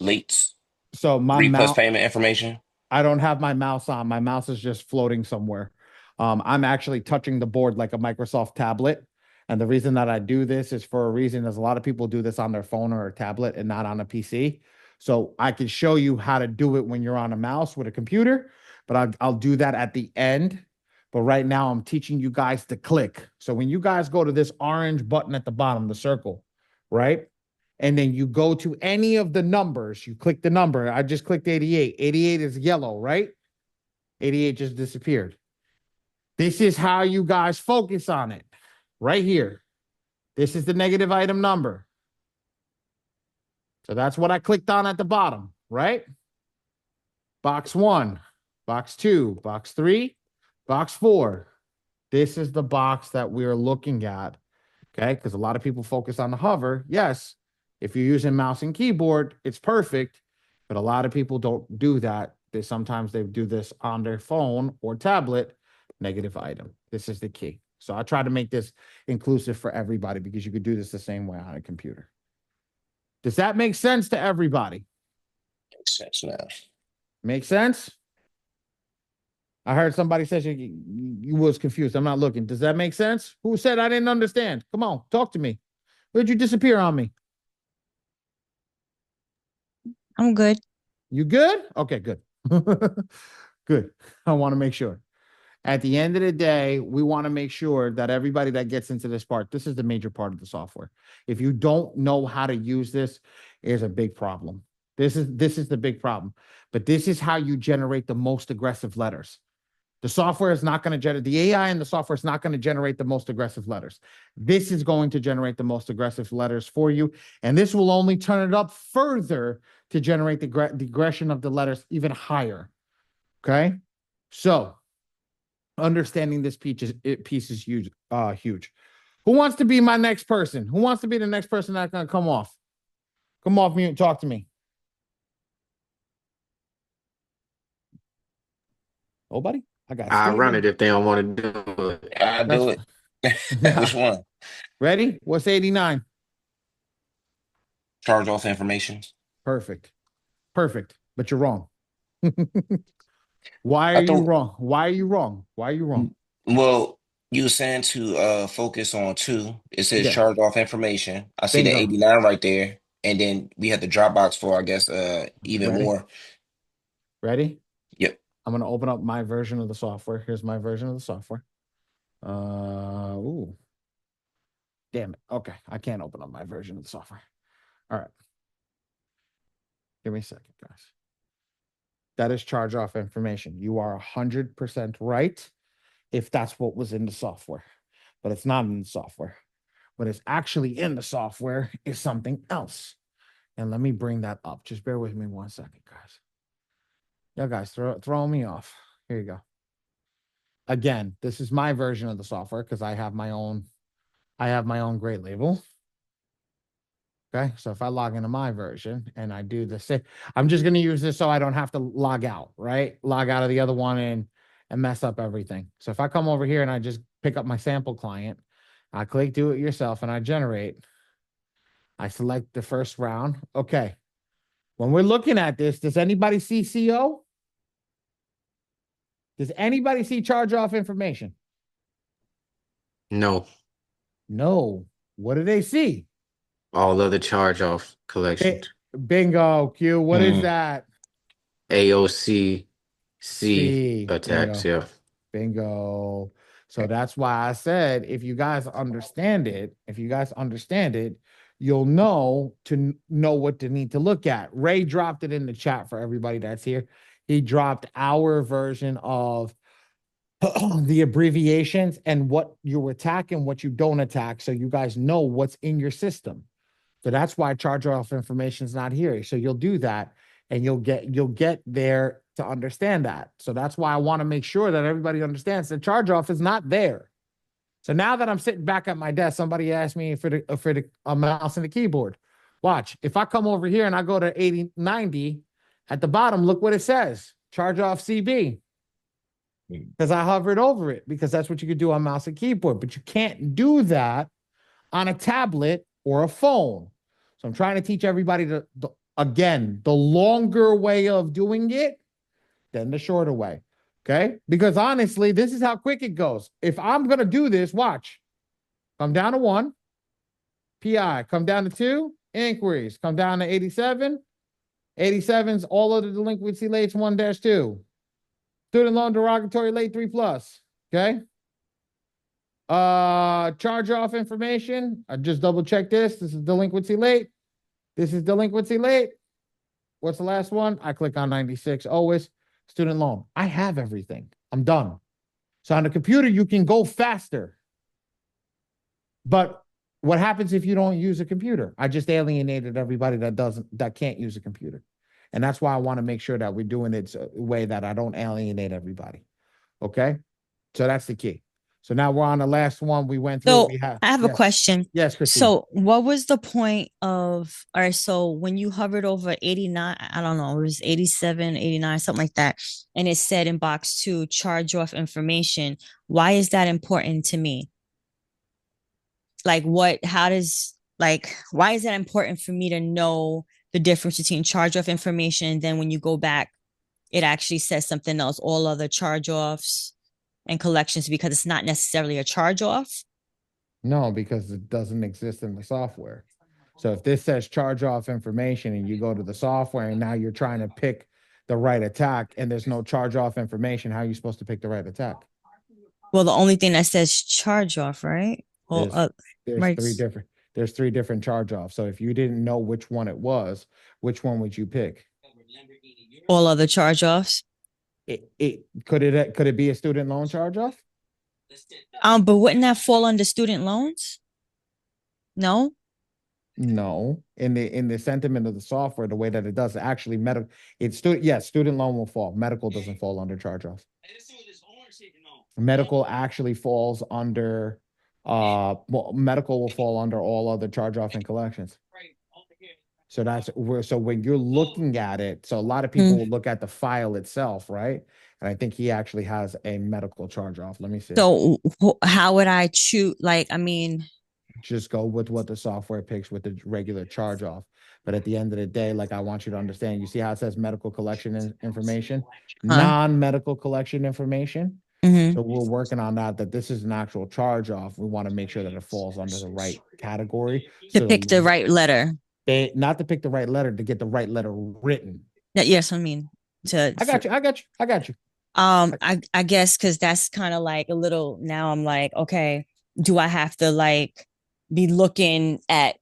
lates, so my 3 plus mouse, payment information? I don't have my mouse on. My mouse is just floating somewhere. I'm actually touching the board like a Microsoft tablet. And the reason that I do this is for a reason. There's a lot of people do this on their phone or a tablet and not on a PC. So I can show you how to do it when you're on a mouse with a computer, but I'll do that at the end. But right now I'm teaching you guys to click. So when you guys go to this orange button at the bottom, the circle, right? And then you go to any of the numbers, you click the number. I just clicked 88. 88 is yellow, right? 88 just disappeared. This is how you guys focus on it right here. This is the negative item number. So that's what I clicked on at the bottom, right? Box 1, box 2, box 3, box 4. This is the box that we're looking at. Okay. Because a lot of people focus on the hover. Yes. If you're using mouse and keyboard, it's perfect. But a lot of people don't do that. Sometimes they do this on their phone or tablet. Negative item. This is the key. So I try to make this inclusive for everybody because you could do this the same way on a computer. Does that make sense to everybody? Makes sense now. Make sense? I heard somebody says you was confused. I'm not looking. Does that make sense? Who said I didn't understand? Come on, talk to me. Where'd you disappear on me? I'm good. You good? Okay, good. Good. I want to make sure. At the end of the day, we want to make sure that everybody that gets into this part, this is the major part of the software. If you don't know how to use this, is a big problem. This is the big problem. But this is how you generate the most aggressive letters. The software is not going to generate, the AI in the software is not going to generate the most aggressive letters. This is going to generate the most aggressive letters for you. And this will only turn it up further to generate the aggression of the letters even higher. Okay. So understanding this piece is huge. Huge. Who wants to be my next person? Who wants to be the next person that's going to come off? Come off mute and talk to me. Nobody? I got I run Steven. it if they don't want to do it. I do it. Which one? Ready? What's 89? Charge off information. Perfect. Perfect. But you're wrong. Why I are you thought, wrong? Why are you wrong? Why are you wrong? well, You were saying to focus on two. It says Yeah, charge off information. I see the bingo. 89 right there. And then we have the Dropbox for, I guess, even Ready? more. Ready? Yep. I'm gonna open up my version of the software. Here's my version of the software. Ooh, damn it. Okay, I can't open up my version of the software. All right, give me a second, guys. That is charge off information. You are 100% right if that's what was in the software, but it's not in the software. What is actually in the software is something else. And let me bring that up. Just bear with me 1 second, guys. Yeah, guys, throw me off. Here you go. Again, this is my version of the software because I have my own great label. Okay, so if I log into my version and I do the same, I'm just going to use this so I don't have to log out, right? Log out of the other one and mess up everything. So if I come over here and I just pick up my sample client, I click do it yourself and I generate. I select the first round. Okay. When we're looking at this, does anybody see CO? Does anybody see charge off information? No. No. What do they see? All other charge off collections. Bingo, Q. What is that? AOC C C. attacks. Bingo. Yeah. Bingo. So that's why I said if you guys understand it, you'll know to know what to need to look at. Ray dropped it in the chat for everybody that's here. He dropped our version of the abbreviations and what you attack and what you don't attack, so you guys know what's in your system. So that's why charge off information is not here. So you'll do that and you'll get there to understand that. So that's why I want to make sure that everybody understands that charge off is not there. So now that I'm sitting back at my desk, somebody asked me for the mouse and the keyboard. Watch, if I come over here and I go to 8090 at the bottom, look what it says: charge off CB. Because I hovered over it, because that's what you could do on mouse and keyboard, but you can't do that on a tablet or a phone. So I'm trying to teach everybody again, the longer way of doing it than the shorter way. Okay. Because honestly, this is how quick it goes. If I'm going to do this, watch, come down to 1, PI, come down to 2, inquiries, come down to 87. 87's all of the delinquency lates 1-2. Student loan derogatory late 3+. Okay. Charge off information. I just double check this. This is delinquency late. This is delinquency late. What's the last one? I click on 96. Always student loan. I have everything. I'm done. So on the computer, you can go faster. But what happens if you don't use a computer? I just alienated everybody that can't use a computer. And that's why I want to make sure that we're doing it a way that I don't alienate everybody. Okay. So that's the key. So now we're on the last one we went through. So I have a question. Yes, Christine. So what was the point of, all right, so when you hovered over 89, I don't know, it was 87, 89, something like that, and it said in box 2, charge off information, why is that important to me? Like why is that important for me to know the difference between charge off information and then when you go back, it actually says something else, all other charge offs and collections, because it's not necessarily a charge off? No, because it doesn't exist in the software. So if this says charge off information and you go to the software and now you're trying to pick the right attack and there's no charge off information, how are you supposed to pick the right attack? Well, the only thing that says charge off, right? Well, there's three different charge offs. So if you didn't know which one it was, which one would you pick? All other charge offs. Could it be a student loan charge off? But wouldn't that fall under student loans? No. No, in the sentiment of the software, the way that it does, actually student loan will fall. Medical doesn't fall under charge offs. Medical actually falls under medical will fall under all other charge off and collections. So so when you're looking at it, so a lot of people will look at the file itself, right? And I think he actually has a medical charge off. Let me see. So how would I choose? Just go with what the software picks with the regular charge off. But at the end of the day, like, I want you to understand, you see how it says medical collection information, non-medical collection information. Mhm. So we're working on that this is an actual charge off. We want to make sure that it falls under the right category. To So pick the right letter. they not to pick the right letter, to get the right letter written. Yes, I mean to I got you. I got you. I got you. I guess because that's kind of like a little, now I'm like, okay, do I have to like be looking at,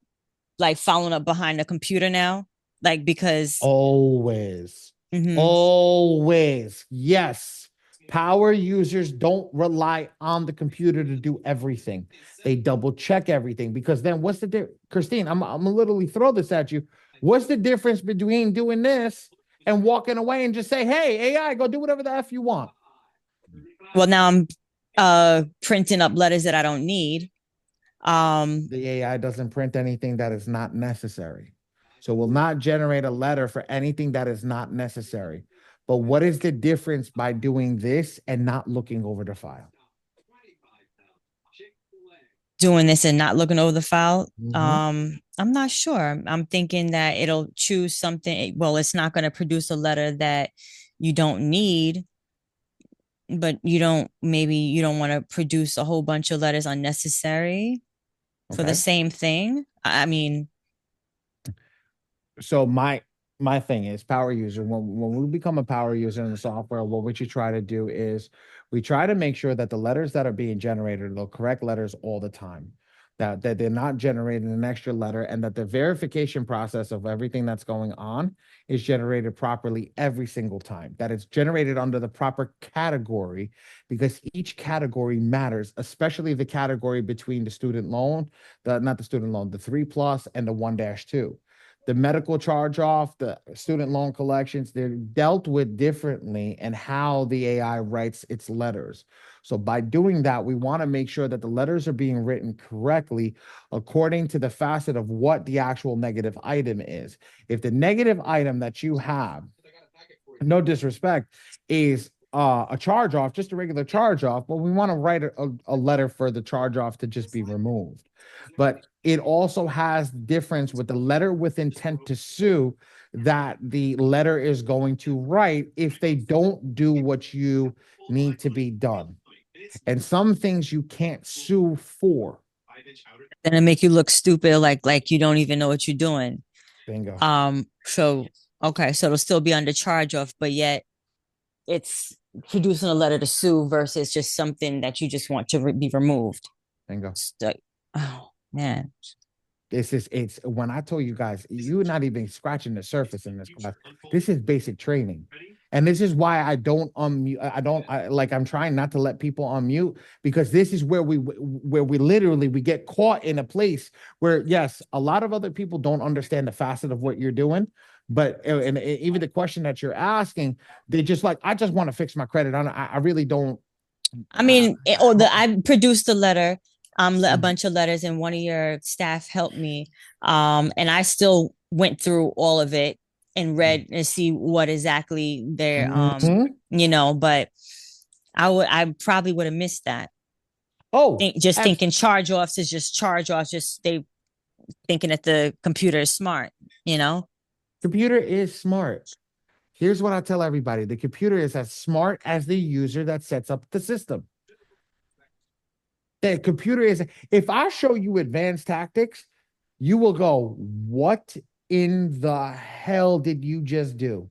like, following up behind the computer now? Like, because Always. mhm. Always. Yes. Power users don't rely on the computer to do everything. They double check everything, because then what's the difference? Christine, I'm gonna literally throw this at you. What's the difference between doing this and walking away and just say, hey, AI, go do whatever the F you want? Well, now I'm printing up letters that I don't need. The AI doesn't print anything that is not necessary. So will not generate a letter for anything that is not necessary. But what is the difference by doing this and not looking over the file? Doing this and not looking over the file. Mhm. I'm not sure. I'm thinking that it'll choose something. Well, it's not going to produce a letter that you don't need, but maybe you don't want to produce a whole bunch of letters unnecessary for the Okay. same thing. I mean, So my thing is, power user, when we become a power user in the software, what we should try to do is we try to make sure that the letters that are being generated are the correct letters all the time, that they're not generating an extra letter, and that the verification process of everything that's going on is generated properly every single time, that it's generated under the proper category, because each category matters, especially the category between the student loan, the not the student loan, the 3+ and the 1-2. The medical charge off, the student loan collections, they're dealt with differently and how the AI writes its letters. So by doing that, we want to make sure that the letters are being written correctly according to the facet of what the actual negative item is. If the negative item that you have, no disrespect, is a charge off, just a regular charge off, but we want to write a letter for the charge off to just be removed. But it also has difference with the letter with intent to sue that the letter is going to write if they don't do what you need to be done. And some things you can't sue for. then it make you look stupid, like you don't even know what you're doing. Bingo. So okay, so it'll still be under charge of, but yet it's producing a letter to sue versus just something that you just want to be removed. Bingo. Oh man. It's when I told you guys, you're not even scratching the surface in this class. This is basic training. And this is why I don't unmute. I'm trying not to let people unmute, because this is where we literally we get caught in a place where, yes, a lot of other people don't understand the facet of what you're doing. But and even the question that you're asking, they just like, I just want to fix my credit. I really don't. I mean, Uh, I produced a letter, a bunch of letters, and one of your staff helped me. And I still went through all of it and read and see what exactly they're, Mhm. but I probably would have missed that. Oh, Just thinking charge offs is just charge offs, just they thinking that the computer is smart, you know? computer is smart. Here's what I tell everybody: the computer is as smart as the user that sets up the system. The computer is, if I show you advanced tactics, you will go, what in the hell did you just do?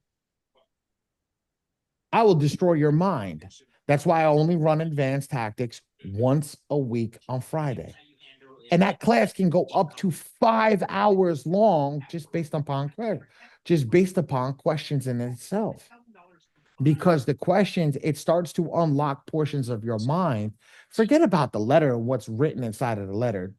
I will destroy your mind. That's why I only run advanced tactics once a week on Friday. And that class can go up to 5 hours long just based upon questions in itself. Because the questions, it starts to unlock portions of your mind. Forget about the letter and what's written inside of the letter.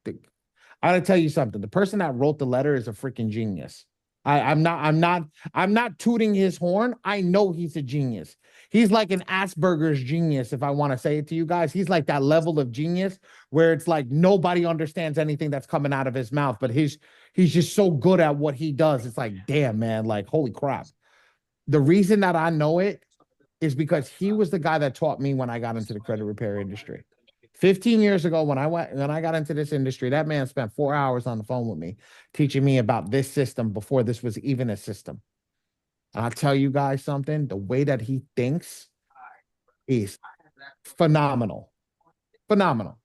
I gotta tell you something. The person that wrote the letter is a freaking genius. I'm not tooting his horn. I know he's a genius. He's like an Asperger's genius, if I want to say it to you guys. He's like that level of genius where it's like nobody understands anything that's coming out of his mouth, but he's just so good at what he does. It's like, damn, man, like holy crap. The reason that I know it is because he was the guy that taught me when I got into the credit repair industry. 15 years ago, when I got into this industry, that man spent 4 hours on the phone with me teaching me about this system before this was even a system. And I'll tell you guys something, the way that he thinks is phenomenal, phenomenal.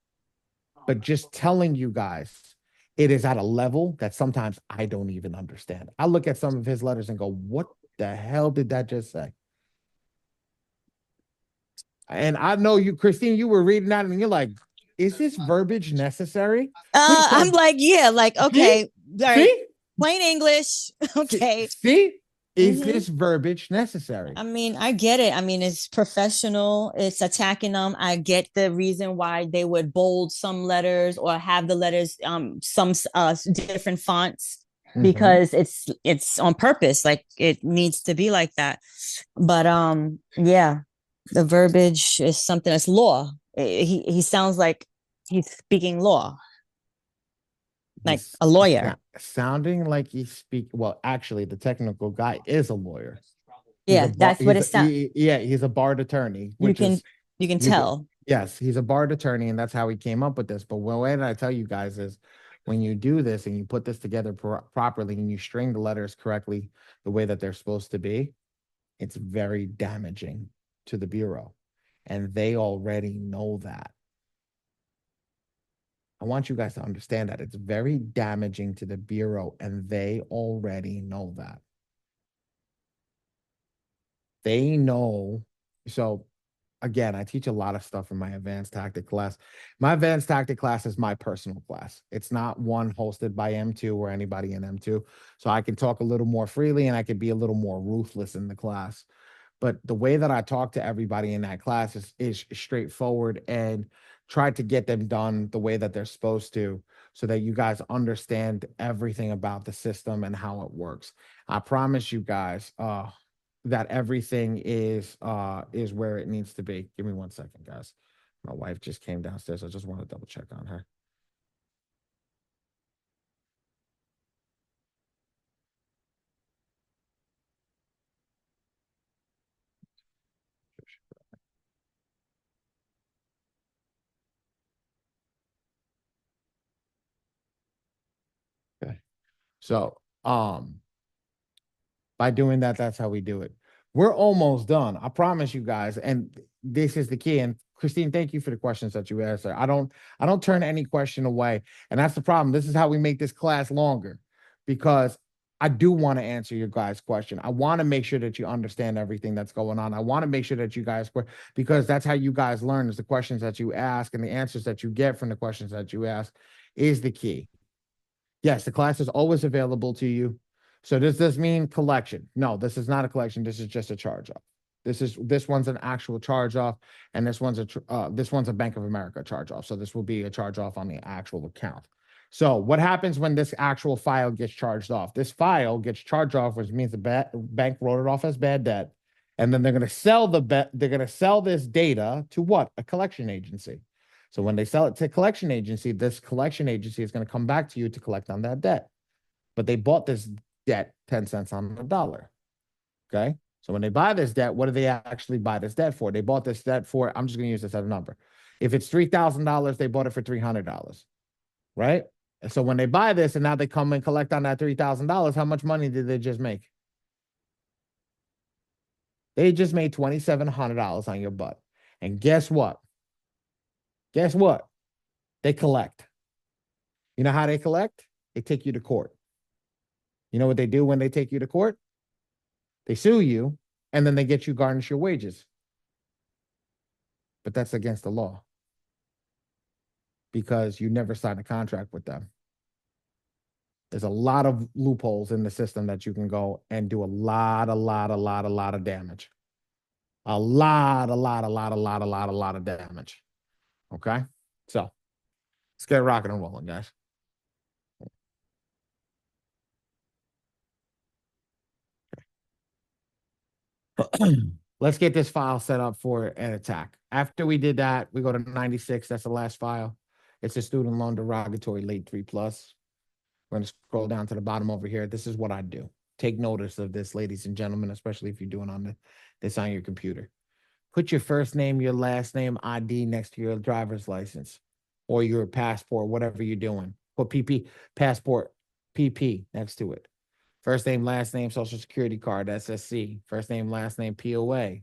But just telling you guys, it is at a level that sometimes I don't even understand. I look at some of his letters and go, what the hell did that just say? And I know you, Christine, you were reading that and you're like, is this verbiage necessary? I'm like, yeah, like, See? okay, all right, See? plain English. Okay. See? Is Mhm. this verbiage necessary? I mean, I get it. I mean, it's professional. It's attacking them. I get the reason why they would bold some letters or have the letters some different fonts because it's on purpose. Like it needs to be like that. But yeah, the verbiage is something that's law. He sounds like he's speaking law, like He's a lawyer. sounding like he's well, actually, the technical guy is a lawyer. He's a Yeah, bar. that's what it sounds. Yeah, he's a barred attorney, You which can is you can you could, tell. yes, he's a barred attorney, and that's how he came up with this. But the way that I tell you guys is, when you do this and you put this together properly and you string the letters correctly, the way that they're supposed to be, it's very damaging to the bureau, and they already know that. I want you guys to understand that it's very damaging to the bureau, and they already know that. They know. So again, I teach a lot of stuff in my advanced tactic class. My advanced tactic class is my personal class. It's not one hosted by M2 or anybody in M2. So I can talk a little more freely and I can be a little more ruthless in the class. But the way that I talk to everybody in that class is straightforward and try to get them done the way that they're supposed to, so that you guys understand everything about the system and how it works. I promise you guys, that everything is where it needs to be. Give me 1 second, guys. My wife just came downstairs. I just want to double check on her. Okay. So, by doing that, that's how we do it. We're almost done. I promise you guys. And this is the key. And Christine, thank you for the questions that you asked. I don't turn any question away. And that's the problem. This is how we make this class longer, because I do want to answer your guys' question. I want to make sure that you understand everything that's going on. I want to make sure that you guys, because that's how you guys learn, is the questions that you ask and the answers that you get from the questions that you ask is the key. Yes, the class is always available to you. So does this mean collection? No, this is not a collection. This is just a charge off. This one's an actual charge off, and this one's a Bank of America charge off. So this will be a charge off on the actual account. So what happens when this actual file gets charged off? This file gets charged off, which means the bank wrote it off as bad debt, and then they're going to sell they're going to sell this data to what? A collection agency. So when they sell it to a collection agency, this collection agency is going to come back to you to collect on that debt. But they bought this debt 10 cents on the dollar. Okay. So when they buy this debt, what do they actually buy this debt for? They bought this debt for, I'm just going to use this as a number. If it's $3,000, they bought it for $300. Right. And so when they buy this and now they come and collect on that $3,000, how much money did they just make? They just made $2,700 on your butt. And guess what? Guess what? They collect. You know how they collect? They take you to court. You know what they do when they take you to court? They sue you, and then they get you garnish your wages. But that's against the law, because you never signed a contract with them. There's a lot of loopholes in the system that you can go and do a lot of damage. A lot of damage. Okay? So let's get rocking and rolling, guys. Let's get this file set up for an attack. After we did that, we go to 96. That's the last file. It's a student loan derogatory late 3+. We're going to scroll down to the bottom over here. This is what I do. Take notice of this, ladies and gentlemen, especially if you're doing this on your computer. Put your first name, your last name, ID next to your driver's license or your passport, whatever you're doing. Put passport, PP next to it. First name, last name, social security card, SSC. First name, last name, POA.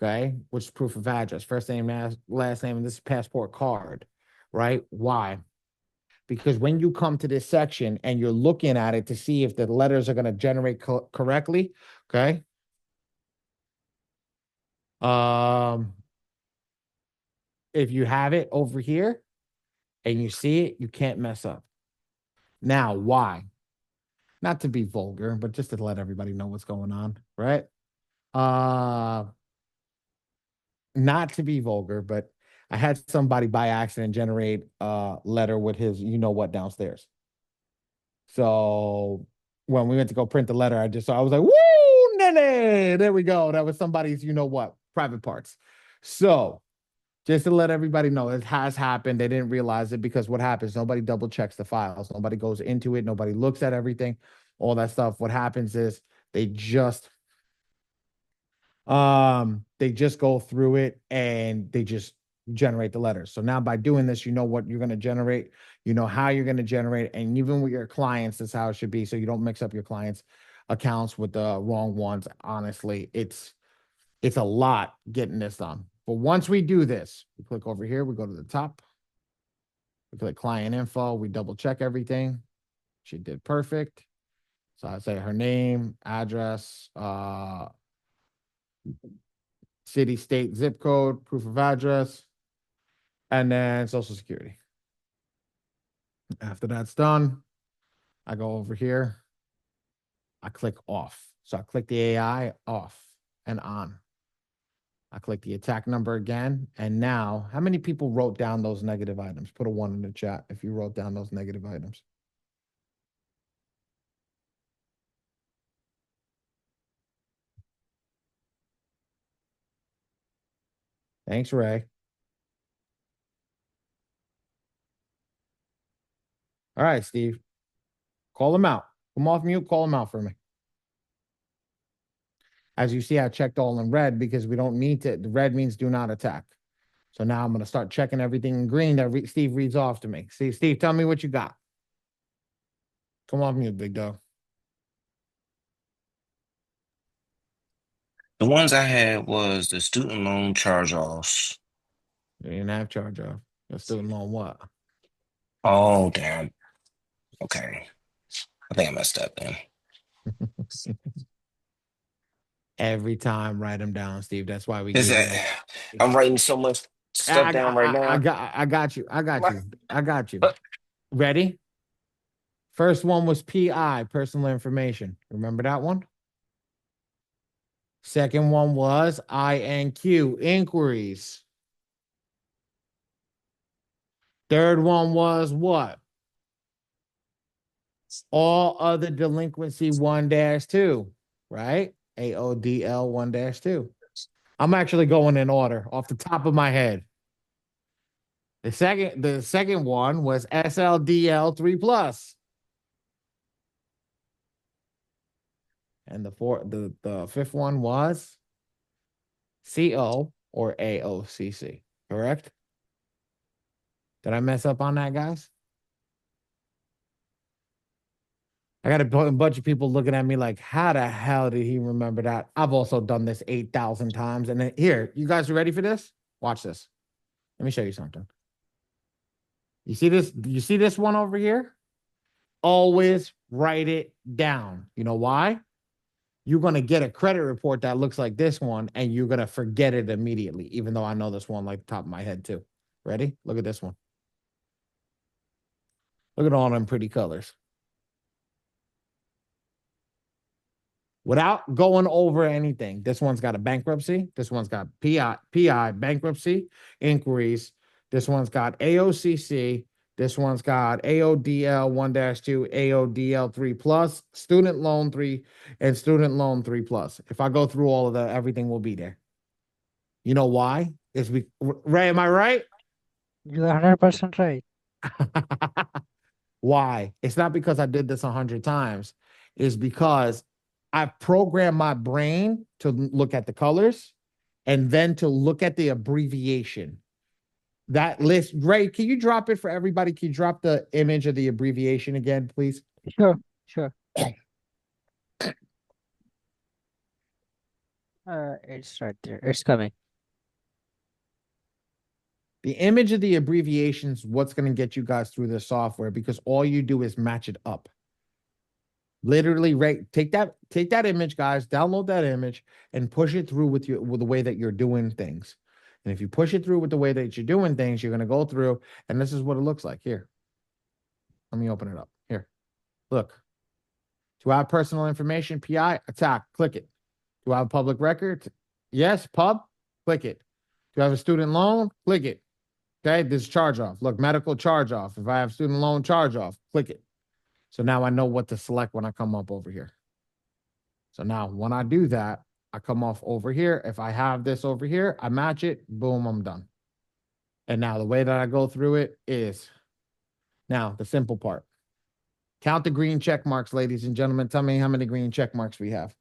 okay, which is proof of address, first name, last name, and this is passport card, right? Why? Because when you come to this section and you're looking at it to see if the letters are going to generate correctly, okay? If you have it over here and you see it, you can't mess up. Now, why? Not to be vulgar, but just to let everybody know what's going on, right? Not to be vulgar, but I had somebody by accident generate a letter with his you know what downstairs. So when we went to go print the letter, I was like, woo, nene, there we go. That was somebody's you know what, private parts. So just to let everybody know, it has happened. They didn't realize it because what happens, nobody double checks the files. Nobody goes into it. Nobody looks at everything, all that stuff. What happens is they just go through it and they just generate the letters. So now by doing this, you know what you're going to generate, you know how you're going to generate, and even with your clients, that's how it should be. So you don't mix up your clients' accounts with the wrong ones. Honestly, it's a lot getting this done. But once we do this, we click over here, we go to the top, we click client info, we double check everything. She did perfect. So I say her name, address, city, state, zip code, proof of address, and then social security. After that's done, I go over here, I click off. So I click the AI off and on. I click the attack number again. And now, how many people wrote down those negative items? Put a 1 in the chat if you wrote down those negative items. Thanks, Ray. All right, Steve. Call them out. Come off mute, call them out for me. As you see, I checked all in red because we don't need to. The red means do not attack. So now I'm going to start checking everything in green that Steve reads off to me. See, Steve, tell me what you got. Come off mute, big dog. The ones I had was the student loan charge-offs. You didn't have charge off. You're student loan what? Oh, damn. Okay. I think I messed up then. Every time, write them down, Steve. That's why we Is give you that I'm writing so much stuff down right now. I got you. I got you. Ready? First one was PI, personal information. Remember that one? Second one was INQ, inquiries. Third one was what? All other delinquency 1-2, right? AODL 1-2. I'm actually going in order off the top of my head. The second one was SLDL 3+. And the fifth one was CO or AOCC, correct? Did I mess up on that, guys? I got a bunch of people looking at me like, how the hell did he remember that? I've also done this 8,000 times. And then here, you guys are ready for this? Watch this. Let me show you something. You see this? You see this one over here? Always write it down. You know why? You're going to get a credit report that looks like this one, and you're going to forget it immediately, even though I know this one like the top of my head too. Ready? Look at this one. Look at all them pretty colors. Without going over anything, this one's got a bankruptcy. This one's got PI bankruptcy, inquiries. This one's got AOCC. This one's got AODL 1-2, AODL 3+, student loan 3, and student loan 3+. If I go through all of that, everything will be there. You know why? Ray, am I right? You're 100% right. Why? It's not because I did this 100 times. It's because I programmed my brain to look at the colors and then to look at the abbreviation. That list, Ray, can you drop it for everybody? Can you drop the image of the abbreviation again, please? Sure, sure. It's right there. It's coming. The image of the abbreviations, what's going to get you guys through this software, because all you do is match it up. Literally, right? Take that image, guys, download that image and push it through with the way that you're doing things. And if you push it through with the way that you're doing things, you're going to go through, and this is what it looks like here. Let me open it up here. Look, do I have personal information? PI, attack, click it. Do I have public record? Yes, pub, click it. Do I have a student loan? Click it. Okay, this charge off. Look, medical charge off. If I have student loan charge off, click it. So now I know what to select when I come up over here. So now when I do that, I come off over here. If I have this over here, I match it. Boom, I'm done. And now the way that I go through it is now the simple part. Count the green check marks, ladies and gentlemen. Tell me how many green check marks we have.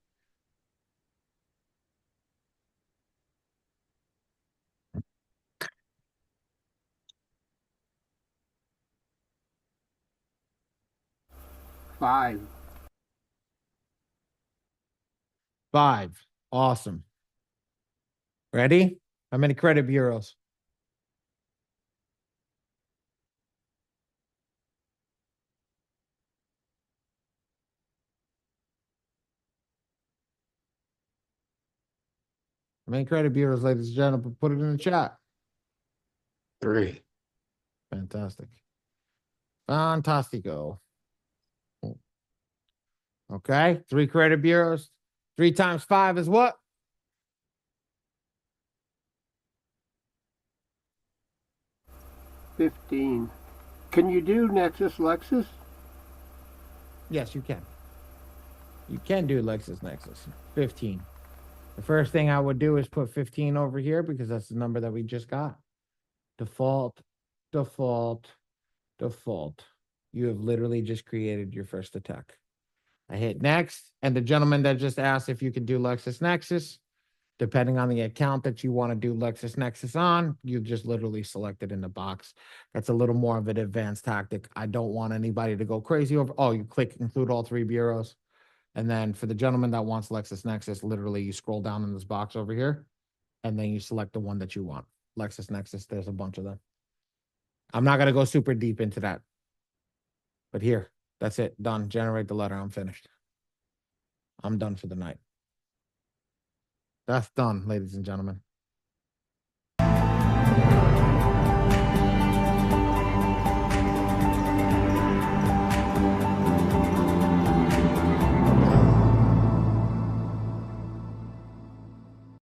Five. 5. Awesome. Ready? How many credit bureaus? How many credit bureaus, ladies and gentlemen? Put it in the chat. 3. Fantastic. Fantastico. Okay, 3 credit bureaus. 3 times 5 is what? 15. Can you do Nexus Lexus? Yes, you can. You can do LexisNexis. 15. The first thing I would do is put 15 over here because that's the number that we just got. Default, default, default. You have literally just created your first attack. I hit next, and the gentleman that just asked if you could do LexisNexis, depending on the account that you want to do LexisNexis on, you just literally select it in the box. That's a little more of an advanced tactic. I don't want anybody to go crazy over. Oh, you click include all 3 bureaus. And then for the gentleman that wants LexisNexis, literally you scroll down in this box over here, and then you select the one that you want. LexisNexis, there's a bunch of them. I'm not going to go super deep into that. But here, that's it. Done. Generate the letter. I'm finished. I'm done for the night. That's done, ladies and gentlemen.